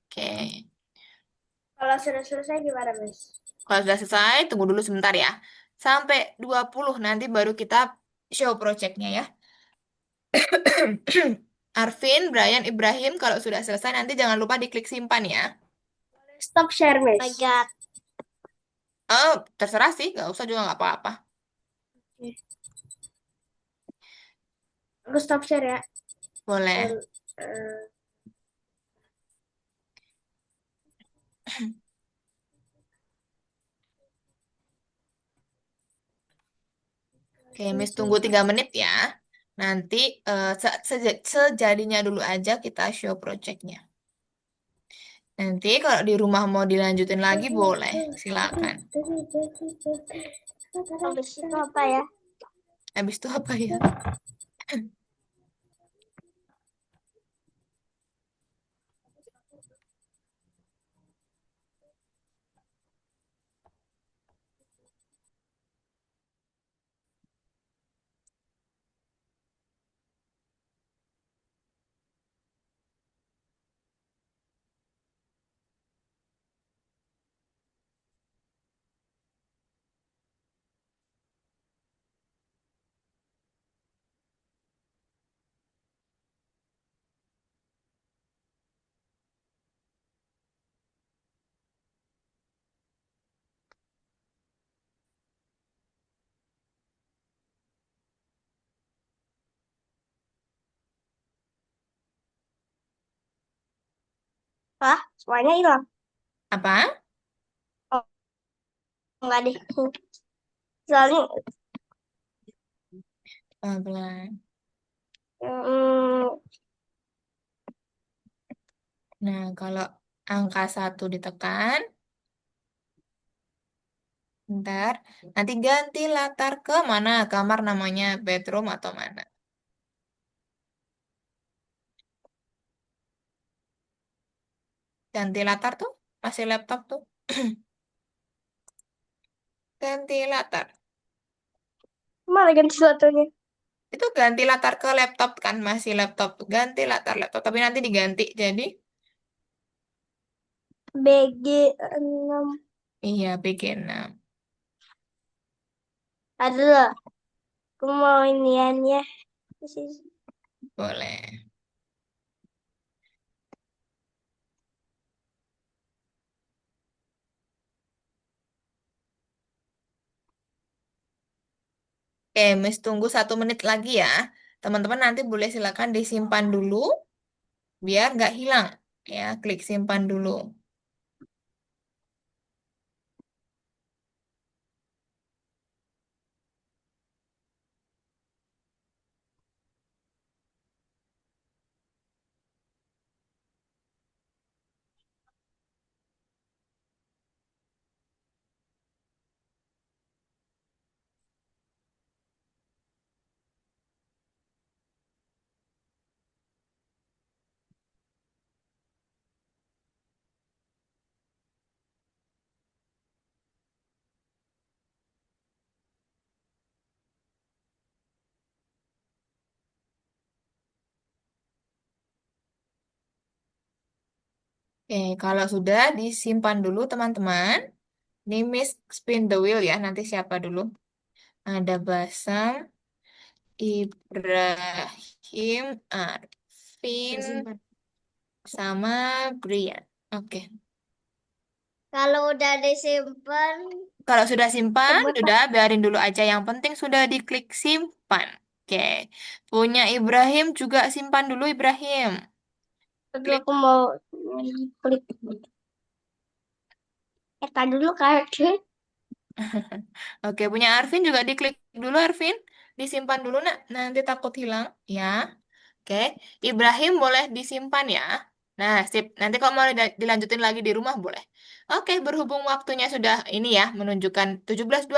Oke, Kalau sudah selesai gimana, Miss? kalau sudah selesai, tunggu dulu sebentar ya. Sampai 20 nanti baru kita show projectnya ya. Arvin, Brian, Ibrahim, kalau sudah selesai nanti jangan lupa diklik simpan ya. Stop share, Miss. Oh, terserah sih, nggak usah juga nggak apa-apa. Aku stop share ya. Boleh. Dan, eh, Oke, Miss tunggu 3 menit ya. Nanti sejadinya dulu aja kita show projectnya. Nanti kalau di rumah mau dilanjutin lagi boleh, silakan. habis itu apa ya? Habis itu apa ya? Hah? Semuanya hilang? Apa? Oh, enggak deh. Soalnya Pelan-pelan. mm, Nah, kalau angka 1 ditekan, ntar nanti ganti latar ke mana? Kamar namanya bedroom atau mana? Ganti latar tuh, masih laptop tuh. Ganti latar. malah ganti sesuatunya. Itu ganti latar ke laptop kan, masih laptop. Ganti latar laptop, tapi nanti diganti. Jadi, BG 6. iya bikin. Nah, Aduh, aku mau iniannya. boleh. Oke, Miss tunggu 1 menit lagi ya. Teman-teman nanti boleh silakan disimpan dulu, biar nggak hilang. Ya, klik simpan dulu. Oke, kalau sudah disimpan dulu teman-teman. Ini Miss spin the wheel ya. Nanti siapa dulu? Ada Basam, Ibrahim, Arvin, Tersimpan. sama Brian. Oke. Kalau udah disimpan, Kalau sudah simpan, coba sudah biarin dulu aja. Yang penting sudah diklik simpan. Oke. Punya Ibrahim juga simpan dulu Ibrahim. aduh Klik. aku mau klik. Tadi dulu kan. Oke, punya Arvin juga diklik dulu Arvin. Disimpan dulu nak. Nanti takut hilang. Ya. Oke. Ibrahim boleh disimpan ya. Nah, sip. Nanti kalau mau dilanjutin lagi di rumah boleh. Oke, berhubung waktunya sudah ini ya, menunjukkan 17.21,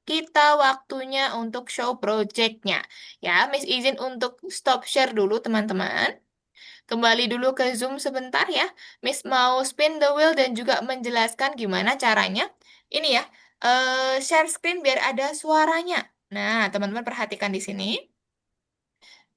kita waktunya untuk show projectnya. Ya, Miss izin untuk stop share dulu teman-teman. Kembali dulu ke Zoom sebentar ya. Miss mau spin the wheel dan juga menjelaskan gimana caranya. Ini ya, share screen biar ada suaranya. Nah, teman-teman perhatikan di sini.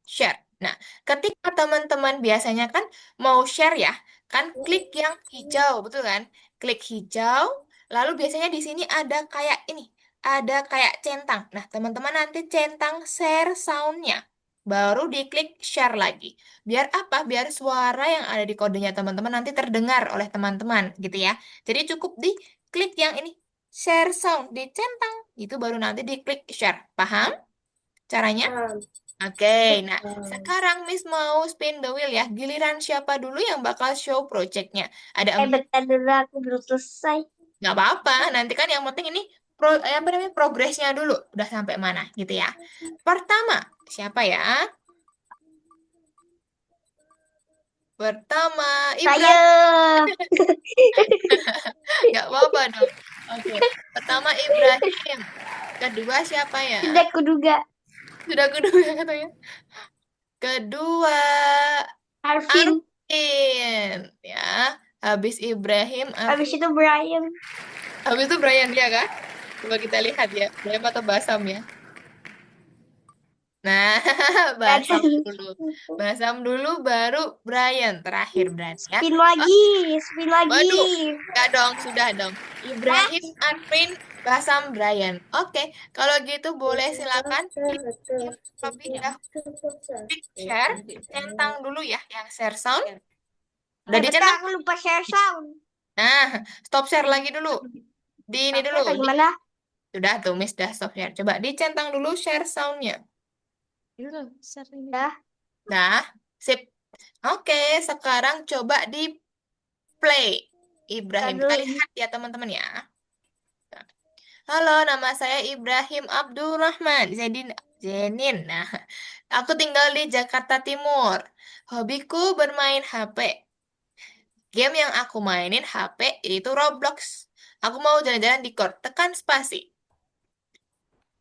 Share. Nah, ketika teman-teman biasanya kan mau share ya, kan klik yang hijau, betul kan? Klik hijau, lalu biasanya di sini ada kayak ini, ada kayak centang. Nah, teman-teman nanti centang share sound-nya. Baru diklik share lagi. Biar apa? Biar suara yang ada di kodenya teman-teman nanti terdengar oleh teman-teman, gitu ya. Jadi cukup di klik yang ini, share sound, dicentang. Itu baru nanti diklik share. Paham caranya? Oke, nah sekarang Miss mau spin the wheel ya. Giliran siapa dulu yang bakal show projectnya? Ada empat, Bentar dulu aku belum selesai. nggak apa-apa. Nanti kan yang penting ini apa namanya progresnya dulu. Udah sampai mana gitu ya. Pertama, siapa ya? Pertama, Saya. Ibrahim. Nggak apa-apa dong. Oke, pertama Ibrahim. Kedua siapa ya? Sudah kuduga. Sudah kedua katanya. Kedua, Arvin. Arvin. Ya, habis Ibrahim, Habis Arvin. itu Brian. Habis itu Brian dia kan? Coba kita lihat ya. Brian atau Basam ya. Nah, Basam dulu. Basam dulu baru Brian. Terakhir Brian ya. Spin Oh, lagi. Spin lagi. waduh. Enggak dong, sudah dong. Ibrahim, Arvin, Basam, Brian. Oke, kalau gitu boleh silakan klik yang lebih dahulu. Klik share. Centang dulu ya yang share sound. Udah Bentar dicentang? aku lupa share sound. Nah, stop share lagi dulu. Di ini dulu. Kayak gimana? Sudah tuh, Miss, dah stop share. Coba dicentang dulu share soundnya. Itu loh, share ini. Dah. Nah, sip. Oke, sekarang coba di play. Ibrahim, kita Aduh. lihat ya teman-teman ya. Halo, nama saya Ibrahim Abdurrahman. Zenin. Nah, aku tinggal di Jakarta Timur. Hobiku bermain HP. Game yang aku mainin HP itu Roblox. Aku mau jalan-jalan di Kor. Tekan spasi.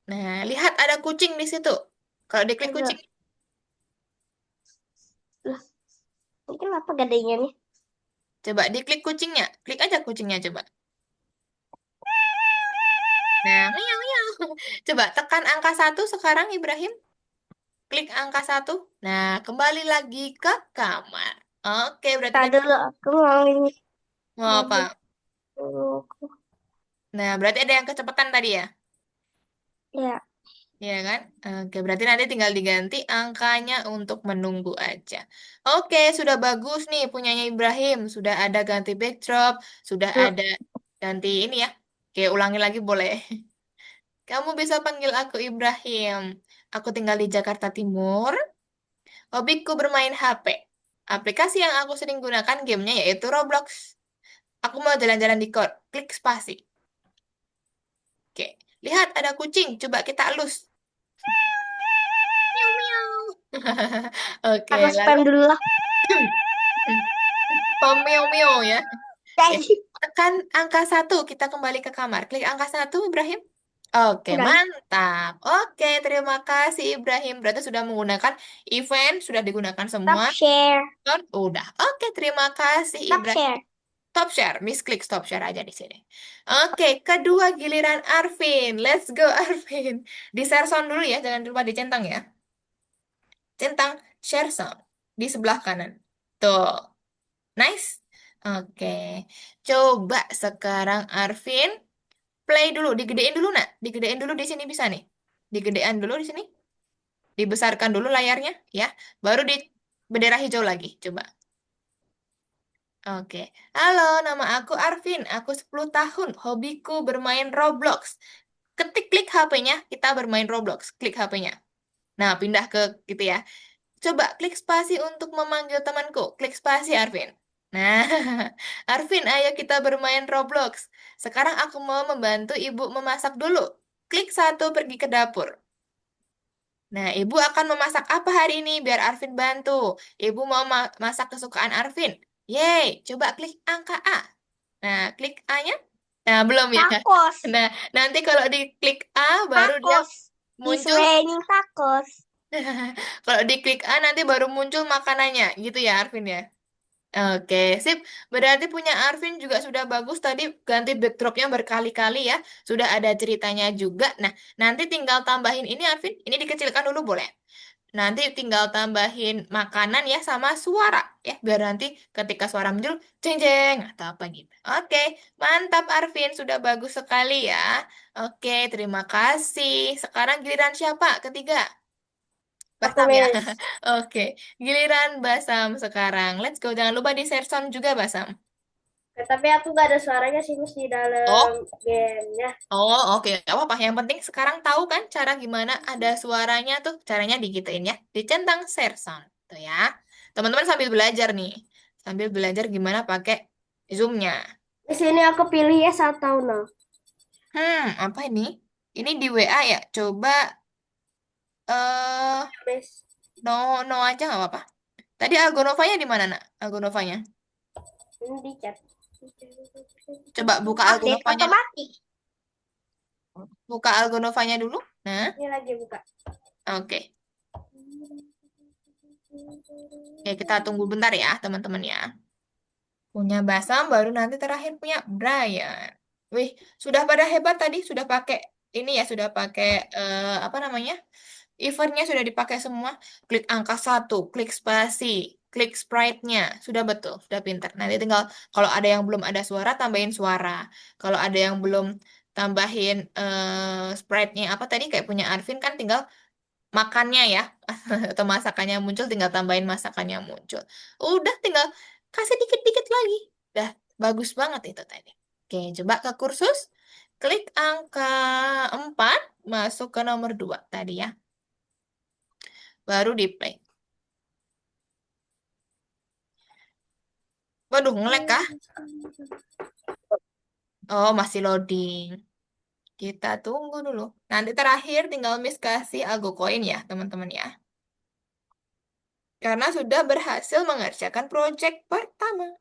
Nah, lihat ada kucing di situ. Kalau diklik Aduh. kucing, Lah, ini kenapa gadanya nih? coba diklik kucingnya. Klik aja kucingnya coba. Nah, miau, miau. Coba tekan angka 1 sekarang Ibrahim. Klik angka 1. Nah, kembali lagi ke kamar. Oke, berarti Tadi tadi dulu aku mau ini. mau apa? Dulu. Nah, berarti ada yang kecepatan tadi ya? Ya. Iya kan? Oke, berarti nanti tinggal diganti angkanya untuk menunggu aja. Oke, sudah bagus nih punyanya Ibrahim. Sudah ada ganti backdrop, sudah Dulu. ada ganti ini ya. Oke, ulangi lagi boleh. Kamu bisa panggil aku Ibrahim. Aku tinggal di Jakarta Timur. Hobiku bermain HP. Aplikasi yang aku sering gunakan gamenya yaitu Roblox. Aku mau jalan-jalan di Kor. Klik spasi. Oke, lihat ada kucing. Coba kita elus. Miau, miau. Oke, Aku lalu spam dulu lah. miau, miau ya. Oke, Guys. tekan angka 1. Kita kembali ke kamar. Klik angka 1, Ibrahim. Oke, Udah. mantap. Oke, terima kasih Ibrahim. Berarti sudah menggunakan event, sudah digunakan Stop semua. share. Udah. Oke, terima kasih Stop Ibrahim. share. Stop share, Miss klik stop share aja di sini. Oke, kedua giliran Arvin. Let's go Arvin. Di share sound dulu ya, jangan lupa dicentang ya. Centang share sound di sebelah kanan. Tuh, nice. Oke, coba sekarang Arvin play dulu, digedein dulu nak, digedein dulu di sini bisa nih, digedein dulu di sini, dibesarkan dulu layarnya ya, baru di bendera hijau lagi, coba. Oke. Halo, nama aku Arvin. Aku 10 tahun. Hobiku bermain Roblox. Klik HP-nya, kita bermain Roblox. Klik HP-nya. Nah, pindah ke gitu ya. Coba klik spasi untuk memanggil temanku. Klik spasi, Arvin. Nah, Arvin, ayo kita bermain Roblox. Sekarang aku mau membantu ibu memasak dulu. Klik satu pergi ke dapur. Nah, ibu akan memasak apa hari ini biar Arvin bantu. Ibu mau masak kesukaan Arvin. Yeay, coba klik angka A. Nah, klik A-nya. Nah, belum ya. Tacos. Nah, nanti kalau diklik A baru dia Tacos. It's muncul. raining tacos. Kalau diklik A nanti baru muncul makanannya. Gitu ya, Arvin ya. Oke, sip. Berarti punya Arvin juga sudah bagus. Tadi ganti backdropnya berkali-kali ya. Sudah ada ceritanya juga. Nah, nanti tinggal tambahin ini, Arvin. Ini dikecilkan dulu boleh. Nanti tinggal tambahin makanan ya sama suara ya. Biar nanti ketika suara muncul, jeng jeng atau apa gitu. Oke, mantap Arvin. Sudah bagus sekali ya. Oke, terima kasih. Sekarang giliran siapa? Ketiga. Aku, Basam ya. Miss. Oke, giliran Basam sekarang. Let's go. Jangan lupa di share sound juga, Basam. Tapi aku gak ada suaranya sih, Miss, di dalam Oh, gamenya. oh, oke. Gak apa-apa. Yang penting sekarang tahu kan cara gimana ada suaranya tuh. Caranya digituin ya. Dicentang share sound. Tuh ya. Teman-teman sambil belajar nih. Sambil belajar gimana pakai Zoom-nya. Di sini aku pilih yes atau no. Apa ini? Ini di WA ya. Coba eh Miss. no no aja nggak apa-apa. Tadi Algonovanya di mana, Nak? Algonovanya. Ini di chat. Coba buka Update Algonovanya. otomatis. Buka Algonovanya dulu. Nah, Ini lagi buka. oke. Oke, kita tunggu bentar ya, teman-teman ya. Punya Basam, baru nanti terakhir punya Brian. Wih, sudah pada hebat tadi, sudah pakai ini ya, sudah pakai apa namanya? Eventnya sudah dipakai semua. Klik angka satu, klik spasi, klik sprite-nya. Sudah betul, sudah pintar. Nanti tinggal kalau ada yang belum ada suara, tambahin suara. Kalau ada yang belum tambahin sprite-nya apa tadi kayak punya Arvin kan tinggal makannya ya atau masakannya muncul tinggal tambahin masakannya muncul udah tinggal kasih dikit-dikit lagi dah bagus banget itu tadi oke coba ke kursus klik angka 4 masuk ke nomor 2 tadi ya baru di play waduh ngelek kah oh masih loading kita tunggu dulu nanti terakhir tinggal Miss kasih algo koin ya teman-teman ya karena sudah berhasil mengerjakan proyek pertama.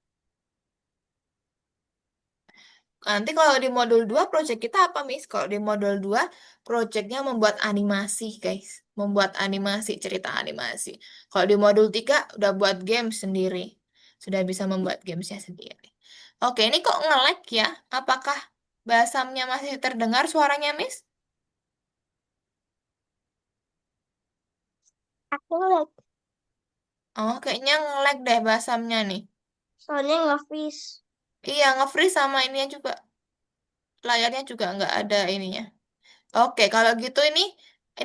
Nanti kalau di modul 2 project kita apa, Miss? Kalau di modul 2 projectnya membuat animasi, guys. Membuat animasi, cerita animasi. Kalau di modul 3 udah buat game sendiri. Sudah bisa membuat gamesnya sendiri. Oke, ini kok nge-lag ya? Apakah basamnya masih terdengar suaranya, Miss? Aku lihat. Oh, kayaknya nge-lag deh basamnya nih. Soalnya nge-freeze. Iya, nge-freeze sama ininya juga. Layarnya juga nggak ada ininya. Oke, kalau gitu ini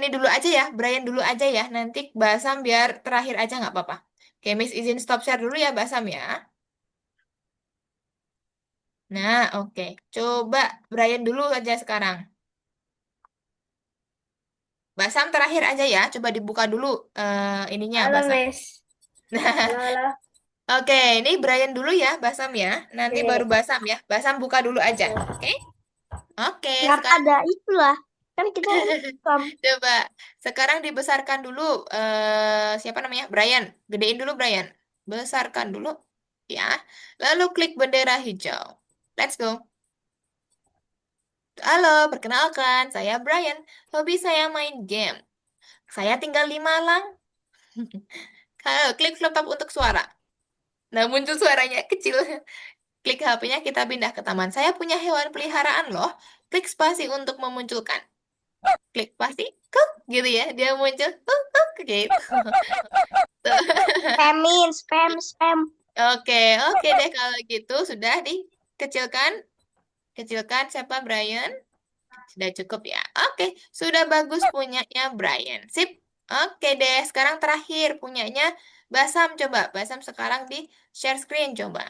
dulu aja ya, Brian dulu aja ya. Nanti Basam biar terakhir aja nggak apa-apa. Oke, Miss izin stop share dulu ya Basam ya. Nah, oke. Coba Brian dulu aja sekarang. Basam terakhir aja ya. Coba dibuka dulu ininya Halo, Basam. Miss. Nah, Halo, halo. oke. Ini Brian dulu ya Basam ya. Nanti baru Oke. Basam ya. Basam buka dulu aja. Oke. Oke? Oke, Nggak sekarang ada itulah. Kan kita rekam. coba sekarang dibesarkan dulu siapa namanya? Brian. Gedein dulu Brian. Besarkan dulu ya. Lalu klik bendera hijau. Let's go. Halo, perkenalkan, saya Brian. Hobi saya main game. Saya tinggal di Malang. Halo, klik laptop untuk suara. Nah, muncul suaranya kecil. Klik HP-nya, kita pindah ke taman. Saya punya hewan peliharaan loh. Klik spasi untuk memunculkan. Klik spasi, kuk, gitu ya. Dia muncul, gitu. Spamin, spam, spam. Oke, oke deh kalau gitu sudah dikecilkan. Kecilkan siapa Brian? Sudah cukup ya. Oke, sudah bagus punyanya Brian. Sip. Oke deh, sekarang terakhir punyanya Basam coba. Basam sekarang di share screen coba.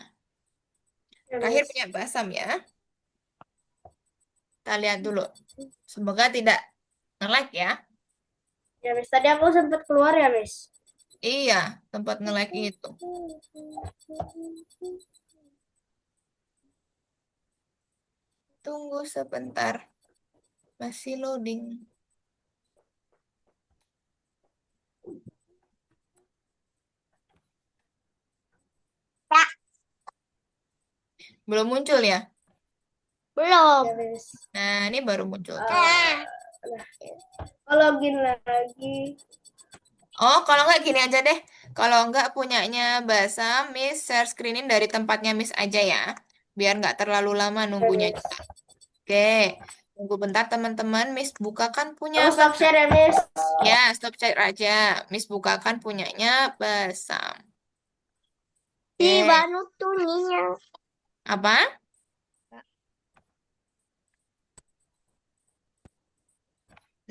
Ya, Terakhir Miss. punya Basam ya. Kita lihat dulu. Semoga tidak nge-lag ya. Ya, Miss. Tadi aku sempat keluar ya, Miss. Iya, tempat nge-lag itu. Tunggu sebentar. Masih loading. Ya, Belum muncul ya? belum. Ya, Miss. Nah, ini baru muncul. Ah, nah, kalau login lagi. Oh, kalau nggak gini aja deh. Kalau nggak punyanya Basam, Miss share screenin dari tempatnya Miss aja ya. Biar nggak terlalu lama Ya, nunggunya Miss. juga. Oke, tunggu bentar teman-teman. Miss bukakan punya Aku stop Basam. share ya, Miss. Ya, stop chat aja. Miss bukakan punyanya Basam. Di Oke, Banu tuh Ninya. apa?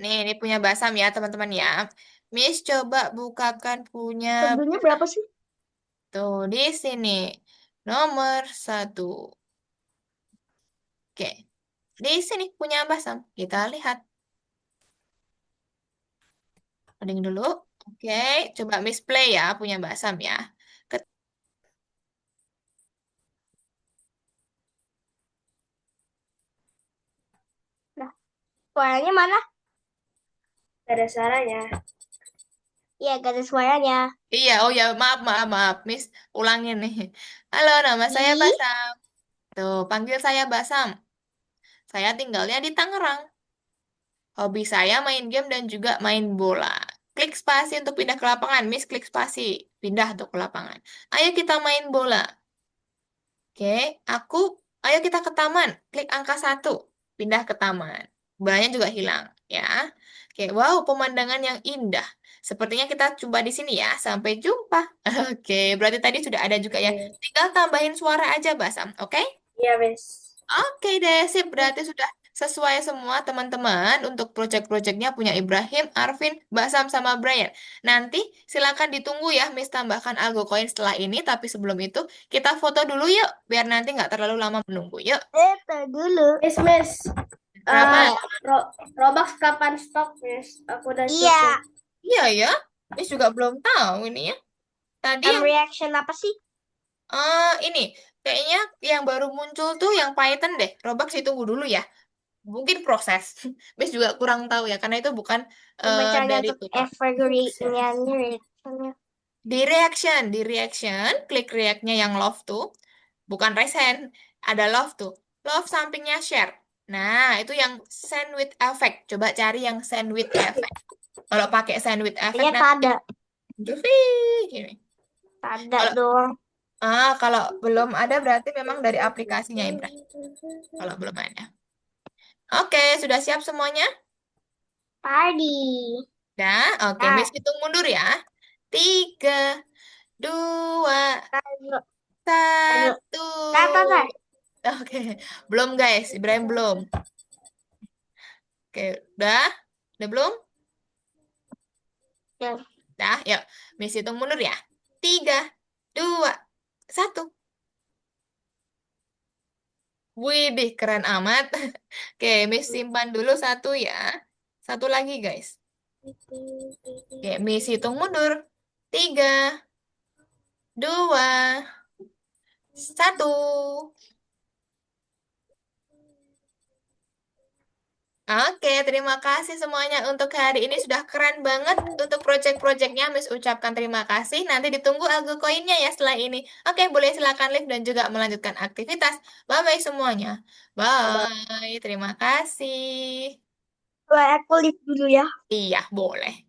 Nih, ini punya Basam ya teman-teman ya. Miss coba bukakan punya Tentunya berapa sih? tuh di sini. Nomor 1. Oke, di sini punya Basam. Kita lihat. Loading dulu. Oke, coba Miss play ya punya Basam ya. Ket- Nah, suaranya mana? Gak ada suaranya. Iya, gak ada suaranya. Iya, oh ya, maaf, maaf, maaf. Miss ulangin nih. Halo, nama saya Di Basam. Tuh, panggil saya Basam. Saya tinggalnya di Tangerang. Hobi saya main game dan juga main bola. Klik spasi untuk pindah ke lapangan. Miss klik spasi. Pindah untuk ke lapangan. Ayo kita main bola. Oke, aku, ayo kita ke taman. Klik angka 1. Pindah ke taman. Bolanya juga hilang, ya. Oke, wow, pemandangan yang indah. Sepertinya kita coba di sini ya. Sampai jumpa. Oke, berarti tadi sudah ada juga ya. Oke. Tinggal tambahin suara aja, Basam. Oke? Iya, Miss. Oke deh, sip. Berarti sudah sesuai semua teman-teman untuk project-projectnya punya Ibrahim, Arvin, Basam, sama Brian. Nanti silakan ditunggu ya, Miss tambahkan algo koin setelah ini. Tapi sebelum itu, kita foto dulu yuk, biar nanti nggak terlalu lama menunggu. Yuk, tar dulu. Miss. berapa? Robux kapan stok, Miss? Aku udah Iya, cek. Iya ya, Miss juga belum tahu ini ya. Tadi yang, reaction apa sih? ini, kayaknya yang baru muncul tuh yang Python deh. Robux ditunggu dulu ya. Mungkin proses. Miss juga kurang tahu ya, karena itu bukan Coba cari dari untuk tutor. evergreen-nya reactionnya. Di reaction, klik react-nya yang love tuh. Bukan resend, ada love tuh. Love sampingnya share. Nah, itu yang send with effect. Coba cari yang send with effect. Kalau pakai send with effect Ternyata nanti ada. gini. Ada Kalau dong. kalau belum ada berarti memang dari aplikasinya Ibrahim. Kalau belum ada. Oke, sudah siap semuanya? Party. Dah, oke, Ah, Miss hitung mundur ya. 3, 2, ayo, ayo. 1. Tar. Oke, belum guys, Ibrahim belum. Oke, udah? Udah belum? Ya. Dah, yuk. Miss hitung mundur ya. 3, 2, 1. Widih, keren amat. Oke, Miss simpan dulu satu ya. Satu lagi guys. Oke, Miss hitung mundur. 3, 2, 1. Oke, terima kasih semuanya untuk hari ini sudah keren banget untuk project-projectnya. Miss ucapkan terima kasih. Nanti ditunggu algo koinnya ya setelah ini. Oke, boleh silakan live dan juga melanjutkan aktivitas. Bye-bye semuanya. Bye. Terima kasih. Aku lihat dulu ya. Iya, boleh.